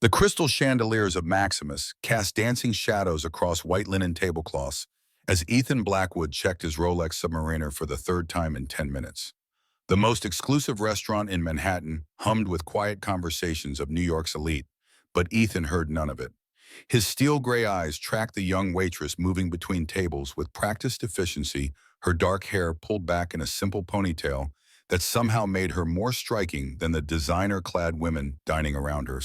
The crystal chandeliers of Maximus cast dancing shadows across white linen tablecloths as Ethan Blackwood checked his Rolex Submariner for the third time in 10 minutes. The most exclusive restaurant in Manhattan hummed with quiet conversations of New York's elite, but Ethan heard none of it. His steel gray eyes tracked the young waitress moving between tables with practiced efficiency, her dark hair pulled back in a simple ponytail that somehow made her more striking than the designer-clad women dining around her.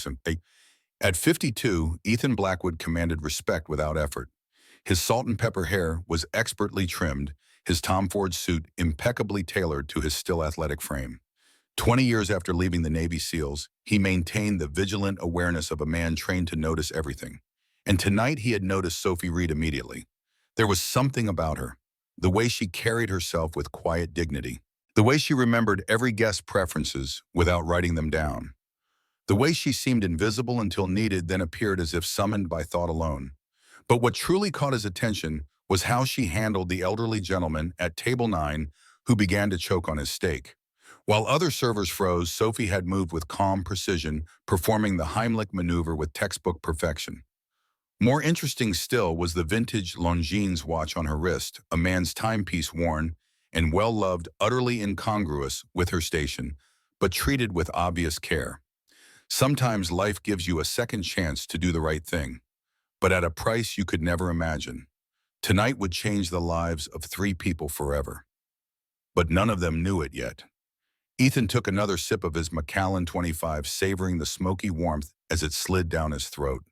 At 52, Ethan Blackwood commanded respect without effort. His salt and pepper hair was expertly trimmed, his Tom Ford suit impeccably tailored to his still athletic frame. 20 years after leaving the Navy SEALs, he maintained the vigilant awareness of a man trained to notice everything. And tonight he had noticed Sophie Reed immediately. There was something about her, the way she carried herself with quiet dignity, the way she remembered every guest's preferences without writing them down, the way she seemed invisible until needed, then appeared as if summoned by thought alone. But what truly caught his attention was how she handled the elderly gentleman at table 9 who began to choke on his steak. While other servers froze, Sophie had moved with calm precision, performing the Heimlich maneuver with textbook perfection. More interesting still was the vintage Longines watch on her wrist, a man's timepiece worn and well-loved, utterly incongruous with her station, but treated with obvious care. Sometimes life gives you a second chance to do the right thing, but at a price you could never imagine. Tonight would change the lives of 3 people forever. But none of them knew it yet. Ethan took another sip of his Macallan 25, savoring the smoky warmth as it slid down his throat.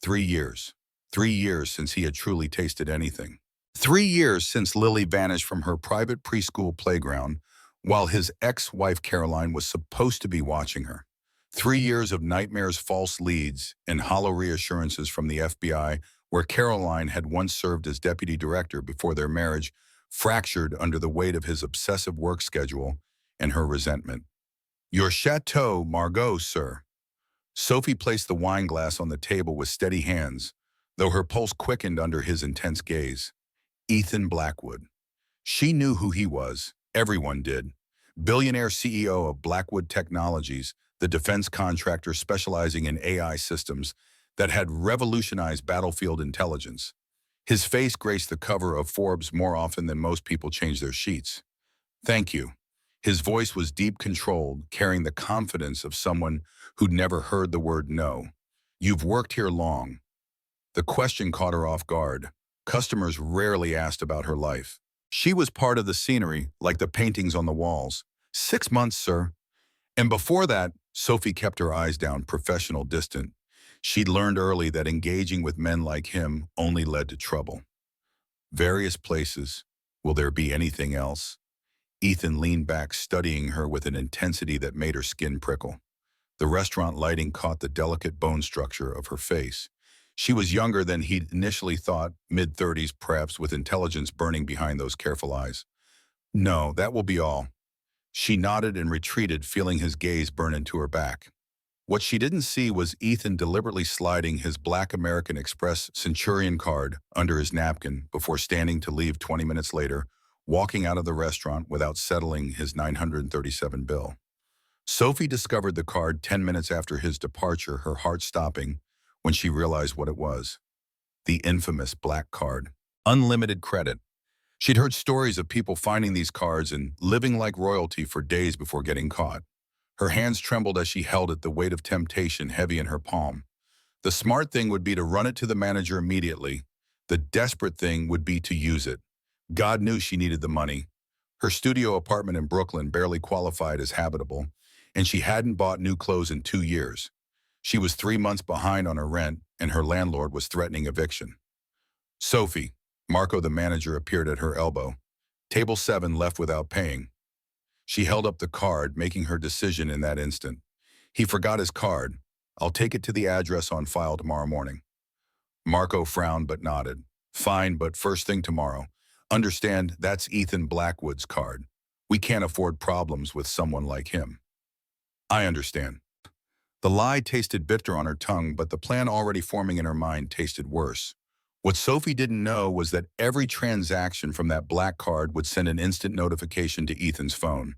3 years. 3 years since he had truly tasted anything. 3 years since Lily vanished from her private preschool playground while his ex-wife Caroline was supposed to be watching her. 3 years of nightmares, false leads, and hollow reassurances from the FBI, where Caroline had once served as deputy director before their marriage fractured under the weight of his obsessive work schedule and her resentment. "Your Chateau Margaux, sir." Sophie placed the wine glass on the table with steady hands, though her pulse quickened under his intense gaze. Ethan Blackwood. She knew who he was. Everyone did. Billionaire CEO of Blackwood Technologies, the defense contractor specializing in AI systems that had revolutionized battlefield intelligence. His face graced the cover of Forbes more often than most people change their sheets. "Thank you." His voice was deep controlled, carrying the confidence of someone who'd never heard the word no. "You've worked here long." The question caught her off guard. Customers rarely asked about her life. She was part of the scenery, like the paintings on the walls. 6 months, sir." And before that, Sophie kept her eyes down, professional, distant. She'd learned early that engaging with men like him only led to trouble. "Various places. Will there be anything else?" Ethan leaned back, studying her with an intensity that made her skin prickle. The restaurant lighting caught the delicate bone structure of her face. She was younger than he'd initially thought, mid-30s perhaps, with intelligence burning behind those careful eyes. "No, that will be all." She nodded and retreated, feeling his gaze burn into her back. What she didn't see was Ethan deliberately sliding his black American Express Centurion card under his napkin before standing to leave 20 minutes later, walking out of the restaurant without settling his $937 bill. Sophie discovered the card 10 minutes after his departure, her heart stopping when she realized what it was. The infamous black card. Unlimited credit. She'd heard stories of people finding these cards and living like royalty for days before getting caught. Her hands trembled as she held it, the weight of temptation heavy in her palm. The smart thing would be to run it to the manager immediately. The desperate thing would be to use it. God knew she needed the money. Her studio apartment in Brooklyn barely qualified as habitable, and she hadn't bought new clothes in 2 years. She was 3 months behind on her rent, and her landlord was threatening eviction. "Sophie." Marco, the manager, appeared at her elbow. "Table 7 left without paying." She held up the card, making her decision in that instant. "He forgot his card. I'll take it to the address on file tomorrow morning." Marco frowned but nodded. "Fine, but first thing tomorrow. Understand, that's Ethan Blackwood's card. We can't afford problems with someone like him." "I understand." The lie tasted bitter on her tongue, but the plan already forming in her mind tasted worse. What Sophie didn't know was that every transaction from that black card would send an instant notification to Ethan's phone,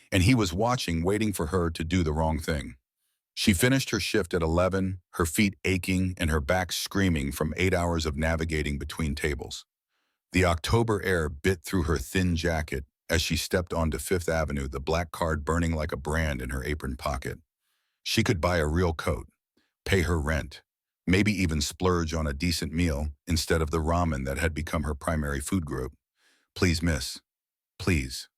and he was watching, waiting for her to do the wrong thing. She finished her shift at 11, her feet aching and her back screaming from 8 hours of navigating between tables. The October air bit through her thin jacket as she stepped onto Fifth Avenue, the black card burning like a brand in her apron pocket. She could buy a real coat, pay her rent, maybe even splurge on a decent meal instead of the ramen that had become her primary food group. Please, miss. Please.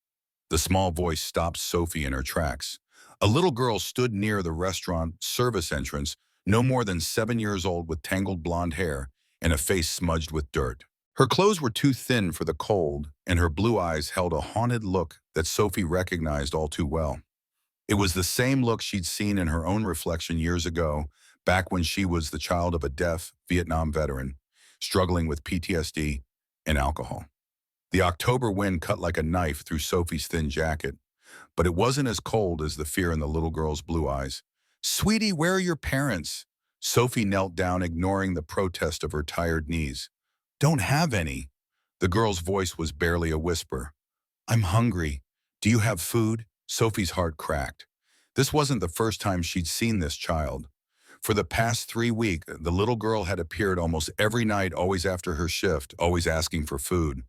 The small voice stopped Sophie in her tracks. A little girl stood near the restaurant service entrance, no more than 7 years old, with tangled blonde hair and a face smudged with dirt. Her clothes were too thin for the cold, and her blue eyes held a haunted look that Sophie recognized all too well. It was the same look she'd seen in her own reflection years ago, back when she was the child of a deaf Vietnam veteran, struggling with PTSD and alcohol. The October wind cut like a knife through Sophie's thin jacket, but it wasn't as cold as the fear in the little girl's blue eyes. "Sweetie, where are your parents?" Sophie knelt down, ignoring the protest of her tired knees. "Don't have any." The girl's voice was barely a whisper. "I'm hungry. Do you have food?" Sophie's heart cracked. This wasn't the first time she'd seen this child. For the past 3 weeks, the little girl had appeared almost every night, always after her shift, always asking for food.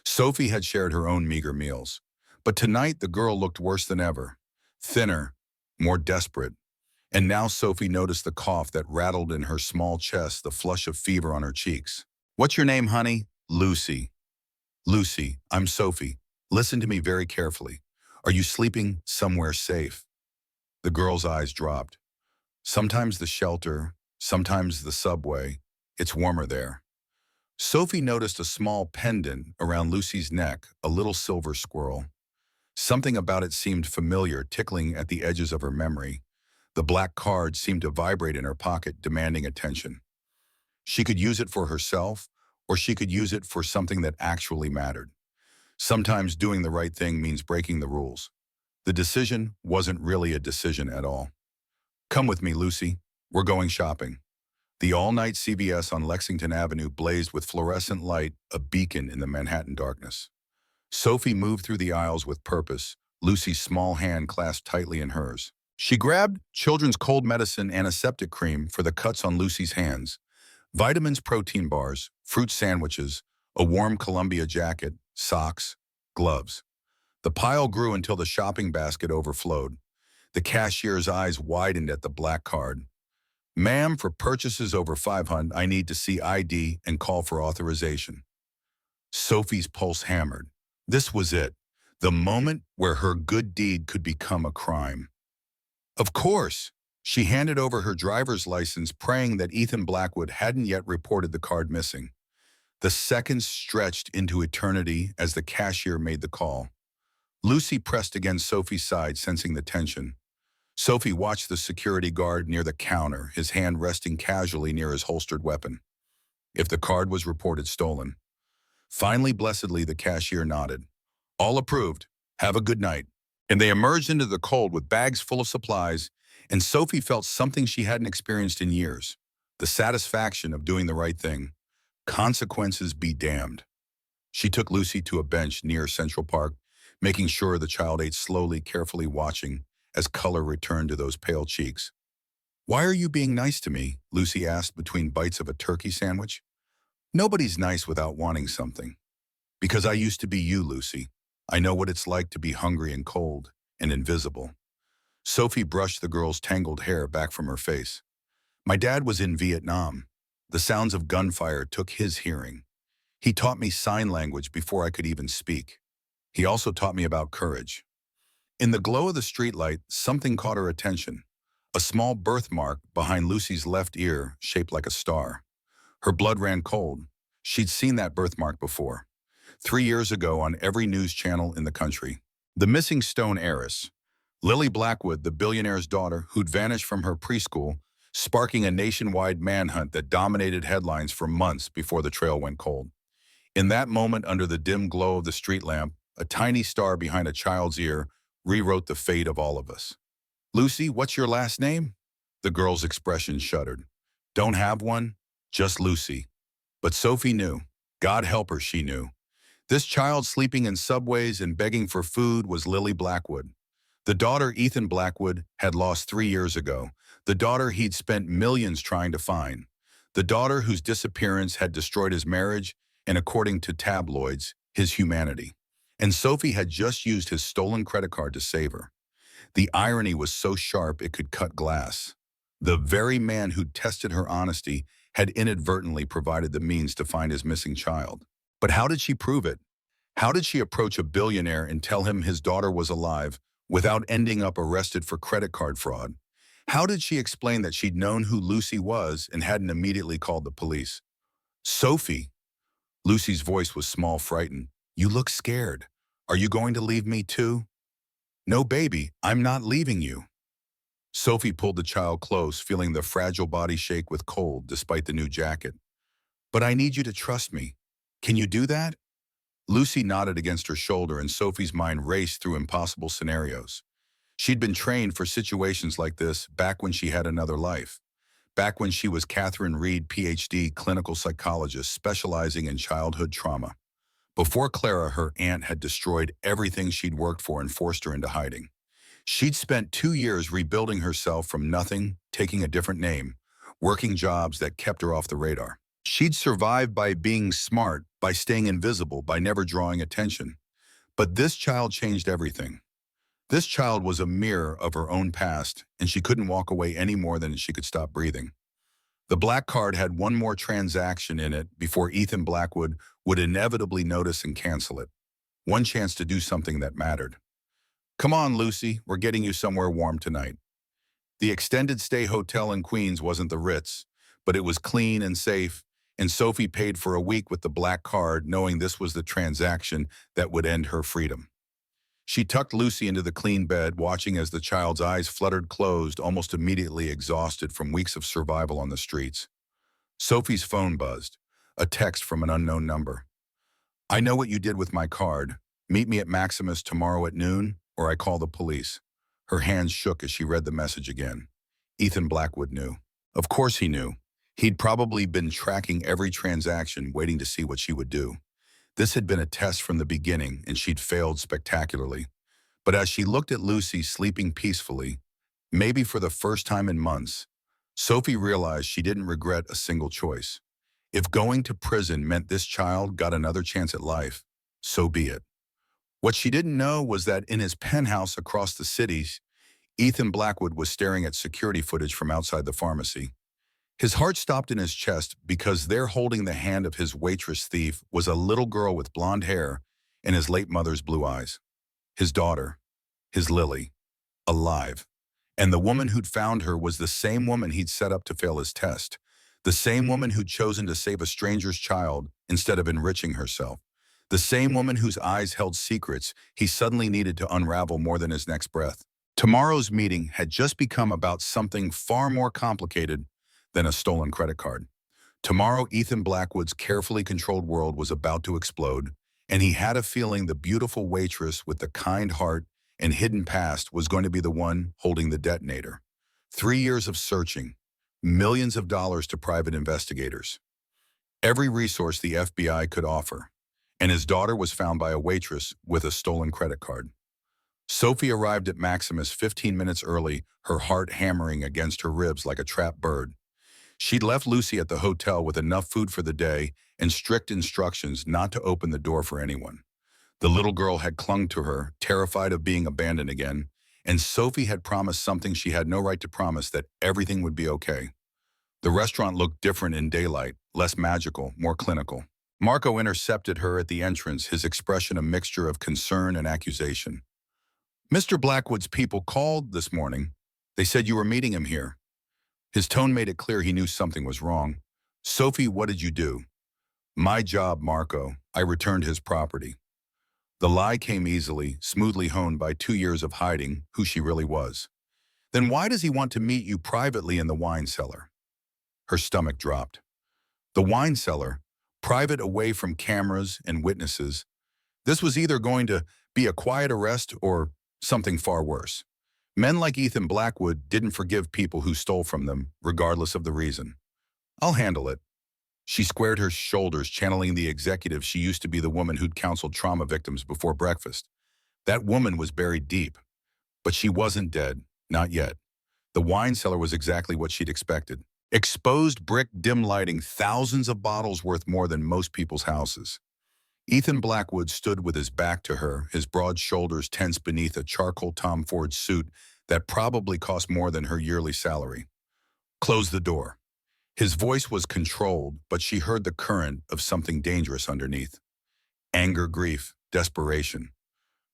Sophie had shared her own meager meals. But tonight the girl looked worse than ever. Thinner, more desperate. And now Sophie noticed the cough that rattled in her small chest, the flush of fever on her cheeks. "What's your name, honey?" "Lucy." "Lucy, I'm Sophie. Listen to me very carefully. Are you sleeping somewhere safe?" The girl's eyes dropped. "Sometimes the shelter, sometimes the subway. It's warmer there." Sophie noticed a small pendant around Lucy's neck, a little silver squirrel. Something about it seemed familiar, tickling at the edges of her memory. The black card seemed to vibrate in her pocket, demanding attention. She could use it for herself, or she could use it for something that actually mattered. Sometimes doing the right thing means breaking the rules. The decision wasn't really a decision at all. "Come with me, Lucy. We're going shopping." The all-night CVS on Lexington Avenue blazed with fluorescent light, a beacon in the Manhattan darkness. Sophie moved through the aisles with purpose, Lucy's small hand clasped tightly in hers. She grabbed children's cold medicine, antiseptic cream for the cuts on Lucy's hands, vitamins, protein bars, fruit sandwiches, a warm Columbia jacket, socks, gloves. The pile grew until the shopping basket overflowed. The cashier's eyes widened at the black card. "Ma'am, for purchases over 500, I need to see ID and call for authorization." Sophie's pulse hammered. This was it, the moment where her good deed could become a crime. Of course, she handed over her driver's license, praying that Ethan Blackwood hadn't yet reported the card missing. The seconds stretched into eternity as the cashier made the call. Lucy pressed against Sophie's side, sensing the tension. Sophie watched the security guard near the counter, his hand resting casually near his holstered weapon. If the card was reported stolen. Finally, blessedly, the cashier nodded. "All approved. Have a good night." And they emerged into the cold with bags full of supplies, and Sophie felt something she hadn't experienced in years. The satisfaction of doing the right thing. Consequences be damned. She took Lucy to a bench near Central Park, making sure the child ate slowly, carefully watching as color returned to those pale cheeks. "Why are you being nice to me?" Lucy asked between bites of a turkey sandwich. "Nobody's nice without wanting something." "Because I used to be you, Lucy. I know what it's like to be hungry and cold and invisible." Sophie brushed the girl's tangled hair back from her face. "My dad was in Vietnam. The sounds of gunfire took his hearing. He taught me sign language before I could even speak. He also taught me about courage." In the glow of the streetlight, something caught her attention. A small birthmark behind Lucy's left ear, shaped like a star. Her blood ran cold. She'd seen that birthmark before. 3 years ago on every news channel in the country. The missing stone heiress. Lily Blackwood, the billionaire's daughter, who'd vanished from her preschool, sparking a nationwide manhunt that dominated headlines for months before the trail went cold. In that moment, under the dim glow of the street lamp, a tiny star behind a child's ear rewrote the fate of all of us. "Lucy, what's your last name?" The girl's expression shuddered. "Don't have one, just Lucy." But Sophie knew. God help her, she knew. This child sleeping in subways and begging for food was Lily Blackwood. The daughter Ethan Blackwood had lost 3 years ago, The daughter he'd spent millions trying to find. The daughter whose disappearance had destroyed his marriage and, according to tabloids, his humanity. And Sophie had just used his stolen credit card to save her. The irony was so sharp it could cut glass. The very man who'd tested her honesty had inadvertently provided the means to find his missing child. But how did she prove it? How did she approach a billionaire and tell him his daughter was alive without ending up arrested for credit card fraud? How did she explain that she'd known who Lucy was and hadn't immediately called the police? Sophie. Lucy's voice was small, frightened. You look scared. Are you going to leave me too? No, baby, I'm not leaving you. Sophie pulled the child close, feeling the fragile body shake with cold despite the new jacket. But I need you to trust me. Can you do that? Lucy nodded against her shoulder, and Sophie's mind raced through impossible scenarios. She'd been trained for situations like this back when she had another life. Back when she was Catherine Reed, PhD clinical psychologist specializing in childhood trauma. Before Clara, her aunt, had destroyed everything she'd worked for and forced her into hiding. She'd spent 2 years rebuilding herself from nothing, taking a different name, working jobs that kept her off the radar. She'd survived by being smart, by staying invisible, by never drawing attention. But this child changed everything. This child was a mirror of her own past, and she couldn't walk away any more than she could stop breathing. The black card had one more transaction in it before Ethan Blackwood would inevitably notice and cancel it. One chance to do something that mattered. Come on, Lucy, we're getting you somewhere warm tonight. The extended stay hotel in Queens wasn't the Ritz, but it was clean and safe, and Sophie paid for a week with the black card, knowing this was the transaction that would end her freedom. She tucked Lucy into the clean bed, watching as the child's eyes fluttered closed, almost immediately exhausted from weeks of survival on the streets. Sophie's phone buzzed, a text from an unknown number. I know what you did with my card. Meet me at Maximus tomorrow at noon, or I call the police. Her hands shook as she read the message again. Ethan Blackwood knew. Of course he knew. He'd probably been tracking every transaction, waiting to see what she would do. This had been a test from the beginning, and she'd failed spectacularly. But as she looked at Lucy sleeping peacefully, maybe for the first time in months, Sophie realized she didn't regret a single choice. If going to prison meant this child got another chance at life, so be it. What she didn't know was that in his penthouse across the city, Ethan Blackwood was staring at security footage from outside the pharmacy. His heart stopped in his chest because there, holding the hand of his waitress thief, was a little girl with blonde hair and his late mother's blue eyes. His daughter, his Lily, alive. And the woman who'd found her was the same woman he'd set up to fail his test. The same woman who'd chosen to save a stranger's child instead of enriching herself. The same woman whose eyes held secrets he suddenly needed to unravel more than his next breath. Tomorrow's meeting had just become about something far more complicated than a stolen credit card. Tomorrow, Ethan Blackwood's carefully controlled world was about to explode, and he had a feeling the beautiful waitress with the kind heart and hidden past was going to be the one holding the detonator. 3 years of searching, millions of dollars to private investigators, every resource the FBI could offer, and his daughter was found by a waitress with a stolen credit card. Sophie arrived at Maximus 15 minutes early, her heart hammering against her ribs like a trapped bird. She'd left Lucy at the hotel with enough food for the day and strict instructions not to open the door for anyone. The little girl had clung to her, terrified of being abandoned again, and Sophie had promised something she had no right to promise, that everything would be okay. The restaurant looked different in daylight, less magical, more clinical. Marco intercepted her at the entrance, his expression a mixture of concern and accusation. Mr. Blackwood's people called this morning. They said you were meeting him here. His tone made it clear he knew something was wrong. Sophie, what did you do? My job, Marco. I returned his property. The lie came easily, smoothly honed by 2 years of hiding who she really was. Then why does he want to meet you privately in the wine cellar? Her stomach dropped. The wine cellar, private, away from cameras and witnesses. This was either going to be a quiet arrest or something far worse. Men like Ethan Blackwood didn't forgive people who stole from them, regardless of the reason. I'll handle it. She squared her shoulders, channeling the executive she used to be, the woman who'd counseled trauma victims before breakfast. That woman was buried deep, but she wasn't dead, not yet. The wine cellar was exactly what she'd expected. Exposed brick dim lighting, thousands of bottles worth more than most people's houses. Ethan Blackwood stood with his back to her, his broad shoulders tense beneath a charcoal Tom Ford suit that probably cost more than her yearly salary. Close the door. His voice was controlled, but she heard the current of something dangerous underneath. Anger, grief, desperation.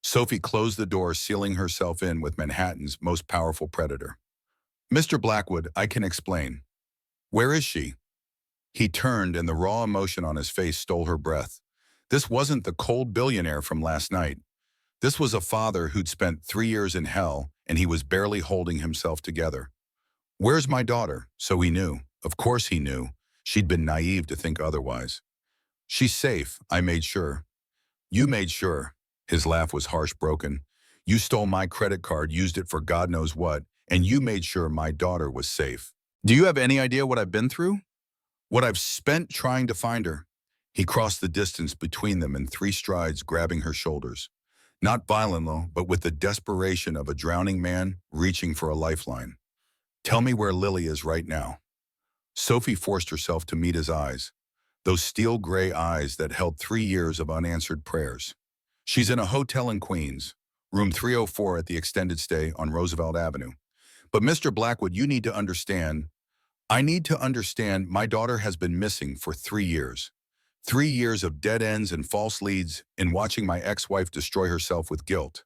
Sophie closed the door, sealing herself in with Manhattan's most powerful predator. Mr. Blackwood, I can explain. Where is she? He turned, and the raw emotion on his face stole her breath. This wasn't the cold billionaire from last night. This was a father who'd spent 3 years in hell, and he was barely holding himself together. Where's my daughter? So he knew. Of course he knew. She'd been naive to think otherwise. She's safe, I made sure. You made sure. His laugh was harsh, broken. You stole my credit card, used it for God knows what, and you made sure my daughter was safe. Do you have any idea what I've been through? What I've spent trying to find her? He crossed the distance between them in 3 strides, grabbing her shoulders. Not violently, but with the desperation of a drowning man reaching for a lifeline. Tell me where Lily is right now. Sophie forced herself to meet his eyes, those steel gray eyes that held 3 years of unanswered prayers. She's in a hotel in Queens, room 304 at the extended stay on Roosevelt Avenue. But Mr. Blackwood, you need to understand. I need to understand my daughter has been missing for 3 years. 3 years of dead ends and false leads in watching my ex-wife destroy herself with guilt.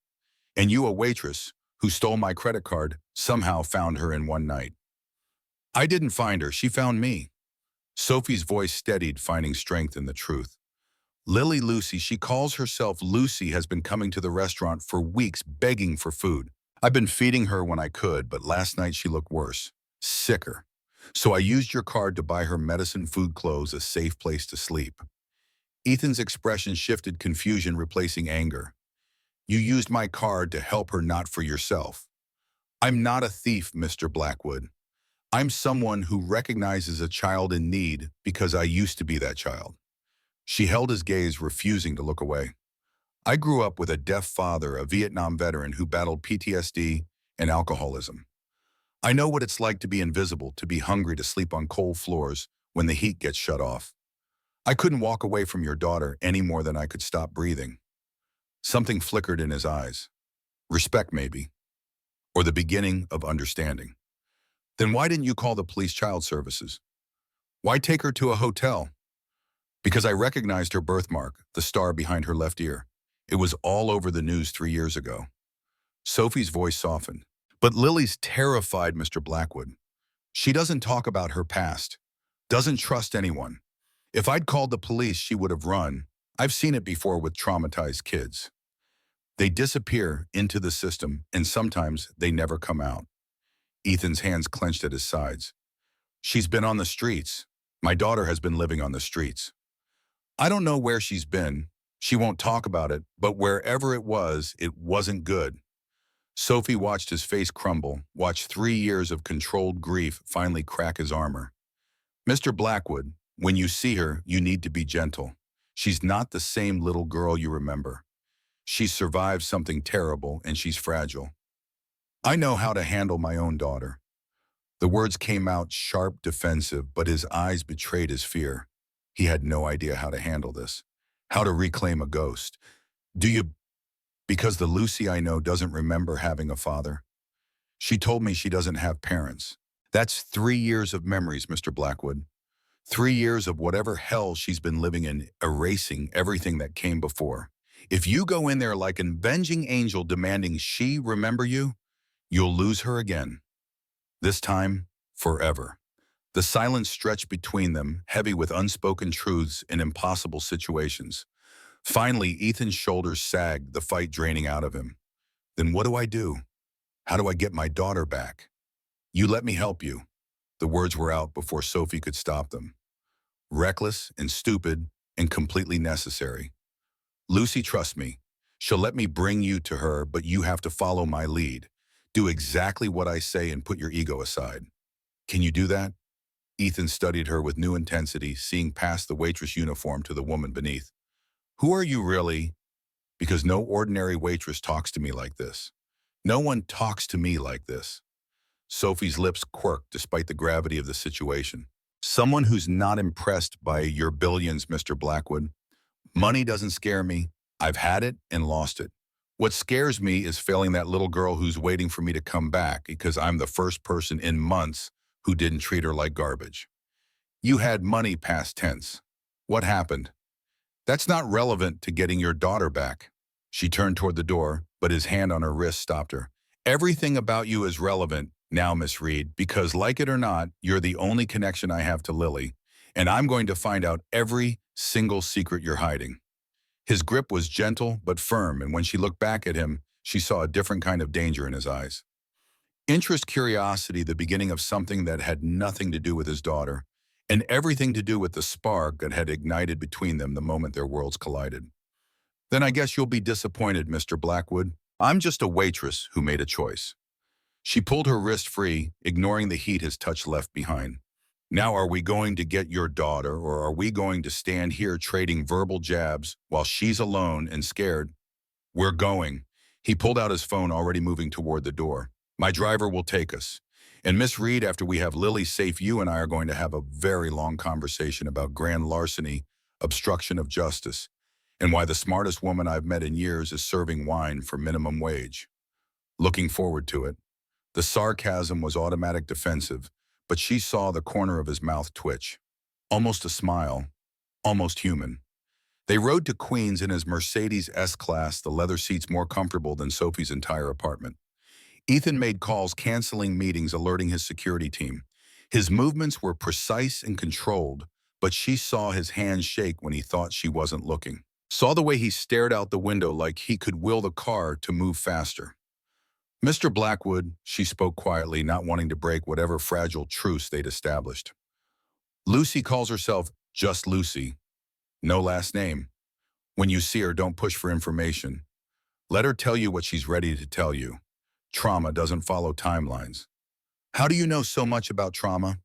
And you, a waitress who stole my credit card, somehow found her in one night. I didn't find her, she found me. Sophie's voice steadied, finding strength in the truth. Lily Lucy, she calls herself Lucy, has been coming to the restaurant for weeks begging for food. I've been feeding her when I could, but last night she looked worse, sicker. So I used your card to buy her medicine, food, clothes, a safe place to sleep. Ethan's expression shifted, confusion replacing anger. You used my card to help her, not for yourself. I'm not a thief, Mr. Blackwood. I'm someone who recognizes a child in need because I used to be that child. She held his gaze, refusing to look away. I grew up with a deaf father, a Vietnam veteran who battled PTSD and alcoholism. I know what it's like to be invisible, to be hungry, to sleep on cold floors when the heat gets shut off. I couldn't walk away from your daughter any more than I could stop breathing. Something flickered in his eyes. Respect, maybe. Or the beginning of understanding. Then why didn't you call the police, child services? Why take her to a hotel? Because I recognized her birthmark, the star behind her left ear. It was all over the news 3 years ago. Sophie's voice softened. But Lily's terrified, Mr. Blackwood. She doesn't talk about her past, doesn't trust anyone. If I'd called the police, she would have run. I've seen it before with traumatized kids. They disappear into the system, and sometimes they never come out. Ethan's hands clenched at his sides. She's been on the streets. My daughter has been living on the streets. I don't know where she's been. She won't talk about it, but wherever it wasn't good. Sophie watched his face crumble, watched 3 years of controlled grief finally crack his armor. Mr. Blackwood, when you see her, you need to be gentle. She's not the same little girl you remember. She's survived something terrible, and she's fragile. I know how to handle my own daughter. The words came out sharp, defensive, but his eyes betrayed his fear. He had no idea how to handle this, how to reclaim a ghost. Do you? Because the Lucy I know doesn't remember having a father. She told me she doesn't have parents. That's 3 years of memories, Mr. Blackwood. 3 years of whatever hell she's been living in, erasing everything that came before. If you go in there like an avenging angel demanding she remember you, you'll lose her again. This time, forever. The silence stretched between them, heavy with unspoken truths in impossible situations. Finally, Ethan's shoulders sagged, the fight draining out of him. Then what do I do? How do I get my daughter back? You let me help you. The words were out before Sophie could stop them. Reckless and stupid and completely necessary. Lucy, trust me. She'll let me bring you to her, but you have to follow my lead. Do exactly what I say and put your ego aside. Can you do that? Ethan studied her with new intensity, seeing past the waitress uniform to the woman beneath. Who are you really? Because no ordinary waitress talks to me like this. No one talks to me like this. Sophie's lips quirked despite the gravity of the situation. Someone who's not impressed by your billions, Mr. Blackwood. Money doesn't scare me. I've had it and lost it. What scares me is failing that little girl who's waiting for me to come back because I'm the first person in months who didn't treat her like garbage. You had money past tense. What happened? That's not relevant to getting your daughter back. She turned toward the door, but his hand on her wrist stopped her. Everything about you is relevant now, Miss Reed, because like it or not, you're the only connection I have to Lily, and I'm going to find out every single secret you're hiding. His grip was gentle but firm, and when she looked back at him, she saw a different kind of danger in his eyes. Interest, curiosity, the beginning of something that had nothing to do with his daughter, and everything to do with the spark that had ignited between them the moment their worlds collided. Then I guess you'll be disappointed, Mr. Blackwood. I'm just a waitress who made a choice. She pulled her wrist free, ignoring the heat his touch left behind. Now are we going to get your daughter, or are we going to stand here trading verbal jabs while she's alone and scared? We're going. He pulled out his phone, already moving toward the door. My driver will take us. And Miss Reed, after we have Lily safe, you and I are going to have a very long conversation about grand larceny, obstruction of justice, and why the smartest woman I've met in years is serving wine for minimum wage. Looking forward to it. The sarcasm was automatic defensive, but she saw the corner of his mouth twitch. Almost a smile, almost human. They rode to Queens in his Mercedes S-Class, the leather seats more comfortable than Sophie's entire apartment. Ethan made calls, canceling meetings, alerting his security team. His movements were precise and controlled, but she saw his hands shake when he thought she wasn't looking. Saw the way he stared out the window like he could will the car to move faster. Mr. Blackwood, she spoke quietly, not wanting to break whatever fragile truce they'd established. Lucy calls herself just Lucy. No last name. When you see her, don't push for information. Let her tell you what she's ready to tell you. Trauma doesn't follow timelines. How do you know so much about trauma?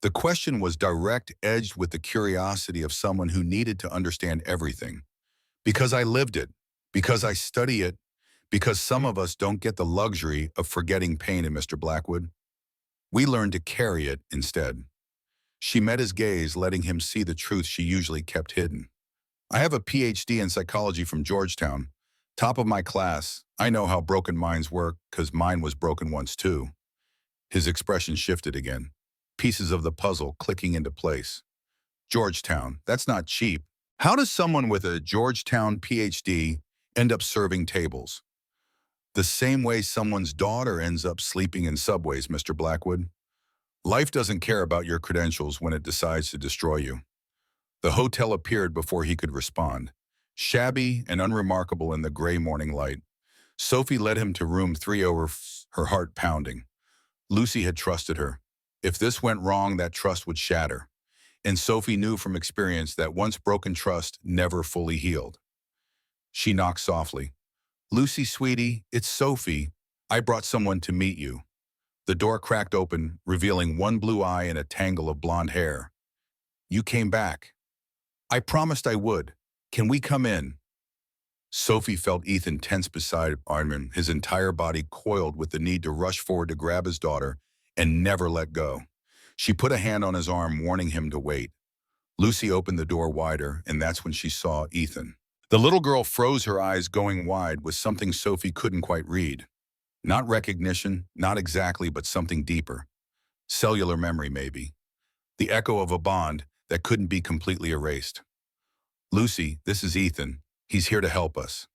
The question was direct, edged with the curiosity of someone who needed to understand everything. Because I lived it. Because I study it. Because some of us don't get the luxury of forgetting pain in Mr. Blackwood. We learn to carry it instead. She met his gaze, letting him see the truth she usually kept hidden. I have a PhD in psychology from Georgetown. Top of my class. I know how broken minds work, because mine was broken once too. His expression shifted again. Pieces of the puzzle clicking into place. Georgetown, that's not cheap. How does someone with a Georgetown PhD end up serving tables? The same way someone's daughter ends up sleeping in subways, Mr. Blackwood. Life doesn't care about your credentials when it decides to destroy you. The hotel appeared before he could respond. Shabby and unremarkable in the gray morning light. Sophie led him to room 304, her heart pounding. Lucy had trusted her. If this went wrong, that trust would shatter. And Sophie knew from experience that once broken trust never fully healed. She knocked softly. Lucy, sweetie, it's Sophie. I brought someone to meet you. The door cracked open, revealing one blue eye and a tangle of blonde hair. You came back. I promised I would. Can we come in? Sophie felt Ethan tense beside Armin, his entire body coiled with the need to rush forward to grab his daughter and never let go. She put a hand on his arm, warning him to wait. Lucy opened the door wider, and that's when she saw Ethan. The little girl froze, her eyes going wide with something Sophie couldn't quite read. Not recognition, not exactly, but something deeper. Cellular memory, maybe. The echo of a bond that couldn't be completely erased. Lucy, this is Ethan. He's here to help us.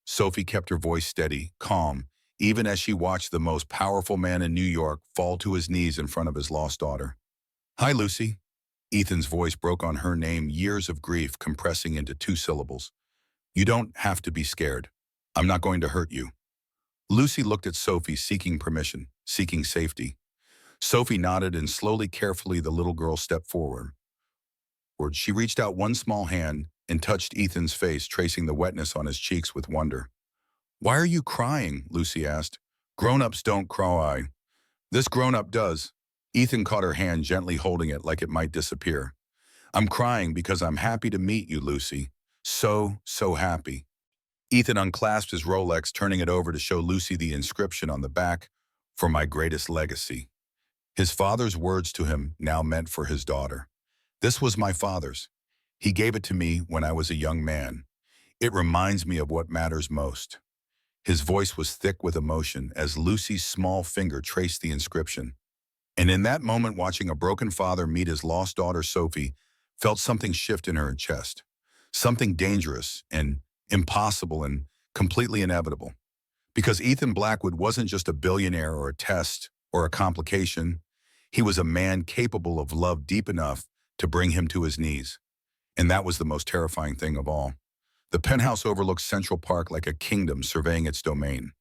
Sophie kept her voice steady, calm, even as she watched the most powerful man in New York fall to his knees in front of his lost daughter. Hi, Lucy. Ethan's voice broke on her name, years of grief compressing into 2 syllables. You don't have to be scared. I'm not going to hurt you. Lucy looked at Sophie, seeking permission, seeking safety. Sophie nodded, and slowly, carefully, the little girl stepped forward. She reached out one small hand and touched Ethan's face, tracing the wetness on his cheeks with wonder. Why are you crying? Lucy asked. Grown-ups don't cry. This grown-up does. Ethan caught her hand, gently holding it like it might disappear. I'm crying because I'm happy to meet you, Lucy. So happy. Ethan unclasped his Rolex, turning it over to show Lucy the inscription on the back. for my greatest legacy. His father's words to him now meant for his daughter. This was my father's. He gave it to me when I was a young man. It reminds me of what matters most. His voice was thick with emotion as Lucy's small finger traced the inscription. And in that moment, watching a broken father meet his lost daughter, Sophie, felt something shift in her chest. Something dangerous and impossible and completely inevitable. Because Ethan Blackwood wasn't just a billionaire or a test or a complication. He was a man capable of love deep enough to bring him to his knees. And that was the most terrifying thing of all. The penthouse overlooked Central Park like a kingdom surveying its domain.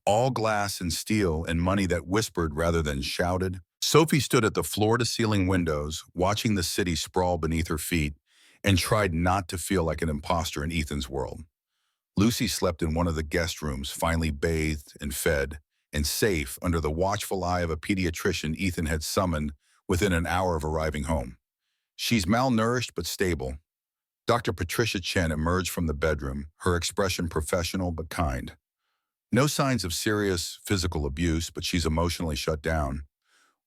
All glass and steel and money that whispered rather than shouted. Sophie stood at the floor-to-ceiling windows, watching the city sprawl beneath her feet, and tried not to feel like an imposter in Ethan's world. Lucy slept in one of the guest rooms, finally bathed and fed, and safe under the watchful eye of a pediatrician Ethan had summoned within an hour of arriving home. She's malnourished but stable. Dr. Patricia Chen emerged from the bedroom, her expression professional but kind. No signs of serious physical abuse, but she's emotionally shut down.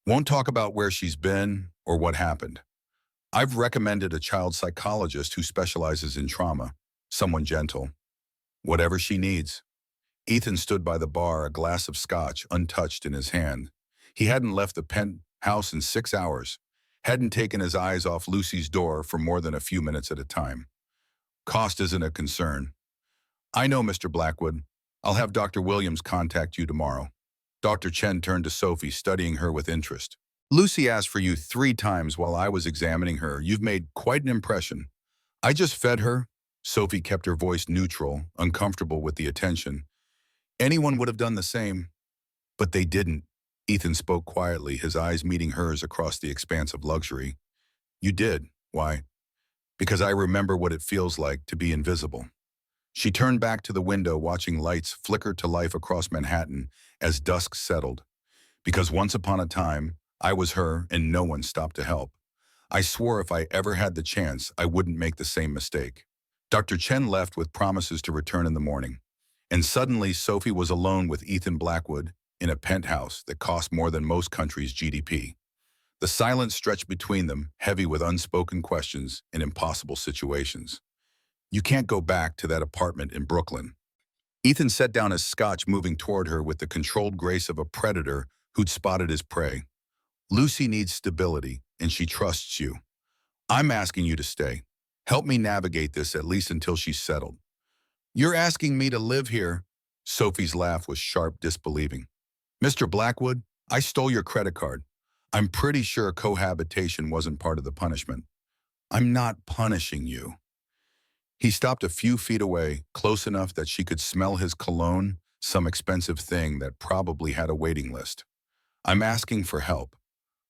Won't talk about where she's been or what happened. I've recommended a child psychologist who specializes in trauma, someone gentle. Whatever she needs. Ethan stood by the bar, a glass of scotch untouched in his hand. He hadn't left the penthouse in 6 hours, hadn't taken his eyes off Lucy's door for more than a few minutes at a time. Cost isn't a concern. I know, Mr. Blackwood. I'll have Dr. Williams contact you tomorrow. Dr. Chen turned to Sophie, studying her with interest. Lucy asked for you 3 times while I was examining her. You've made quite an impression. I just fed her. Sophie kept her voice neutral, uncomfortable with the attention. Anyone would have done the same. But they didn't. Ethan spoke quietly, his eyes meeting hers across the expanse of luxury. You did. Why? Because I remember what it feels like to be invisible. She turned back to the window, watching lights flicker to life across Manhattan as dusk settled. Because once upon a time, I was her and no one stopped to help. I swore if I ever had the chance, I wouldn't make the same mistake. Dr. Chen left with promises to return in the morning. And suddenly, Sophie was alone with Ethan Blackwood in a penthouse that cost more than most countries' GDP. The silence stretched between them, heavy with unspoken questions and impossible situations. You can't go back to that apartment in Brooklyn. Ethan set down his scotch, moving toward her with the controlled grace of a predator who'd spotted his prey. Lucy needs stability, and she trusts you. I'm asking you to stay. Help me navigate this at least until she's settled. You're asking me to live here? Sophie's laugh was sharp, disbelieving. Mr. Blackwood, I stole your credit card. I'm pretty sure cohabitation wasn't part of the punishment. I'm not punishing you. He stopped a few feet away, close enough that she could smell his cologne, some expensive thing that probably had a waiting list. I'm asking for help.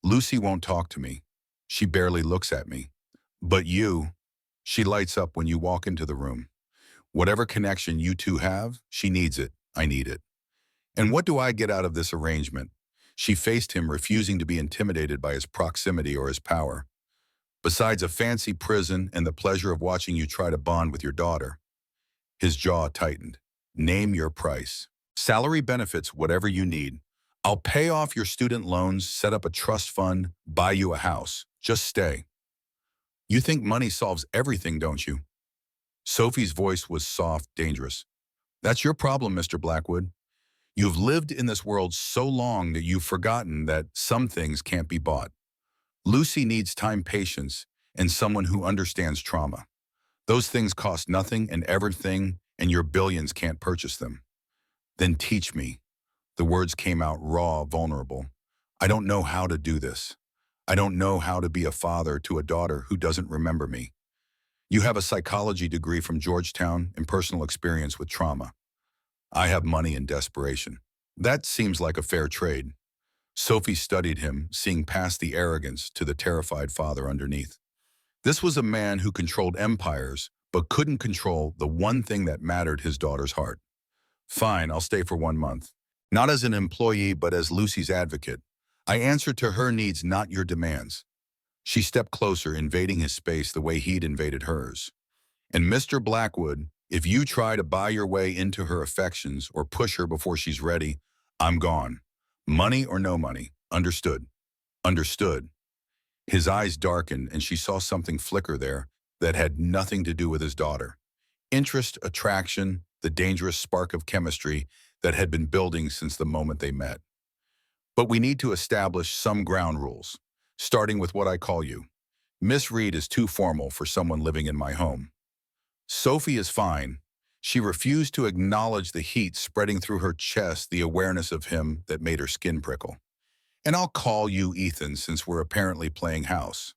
Lucy won't talk to me. She barely looks at me. But you, she lights up when you walk into the room. Whatever connection you two have, she needs it. I need it. And what do I get out of this arrangement? She faced him, refusing to be intimidated by his proximity or his power. Besides a fancy prison and the pleasure of watching you try to bond with your daughter. His jaw tightened. Name your price. Salary, benefits, whatever you need. I'll pay off your student loans, set up a trust fund, buy you a house. Just stay. You think money solves everything, don't you? Sophie's voice was soft, dangerous. That's your problem, Mr. Blackwood. You've lived in this world so long that you've forgotten that some things can't be bought. Lucy needs time, patience, and someone who understands trauma. Those things cost nothing and everything, and your billions can't purchase them. Then teach me. The words came out raw, vulnerable. I don't know how to do this. I don't know how to be a father to a daughter who doesn't remember me. You have a psychology degree from Georgetown and personal experience with trauma. I have money and desperation. That seems like a fair trade. Sophie studied him, seeing past the arrogance to the terrified father underneath. This was a man who controlled empires, but couldn't control the one thing that mattered, his daughter's heart. Fine, I'll stay for 1 month. Not as an employee, but as Lucy's advocate. I answer to her needs, not your demands. She stepped closer, invading his space the way he'd invaded hers. And Mr. Blackwood, if you try to buy your way into her affections or push her before she's ready, I'm gone. Money or no money? Understood. Understood. His eyes darkened and she saw something flicker there that had nothing to do with his daughter. Interest, attraction, the dangerous spark of chemistry that had been building since the moment they met. But we need to establish some ground rules, starting with what I call you. Miss Reed is too formal for someone living in my home. Sophie is fine. She refused to acknowledge the heat spreading through her chest, the awareness of him that made her skin prickle. And I'll call you Ethan since we're apparently playing house.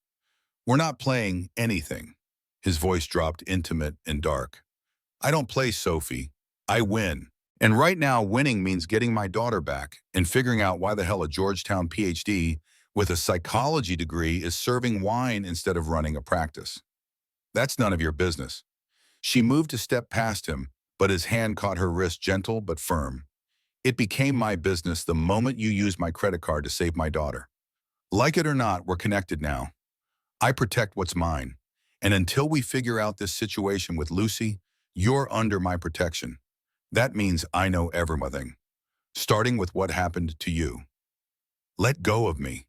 We're not playing anything. His voice dropped intimate and dark. I don't play Sophie. I win. And right now, winning means getting my daughter back and figuring out why the hell a Georgetown PhD with a psychology degree is serving wine instead of running a practice. That's none of your business. She moved a step past him, but his hand caught her wrist, gentle but firm. It became my business the moment you used my credit card to save my daughter. Like it or not, we're connected now. I protect what's mine. And until we figure out this situation with Lucy, you're under my protection. That means I know everything, starting with what happened to you. Let go of me.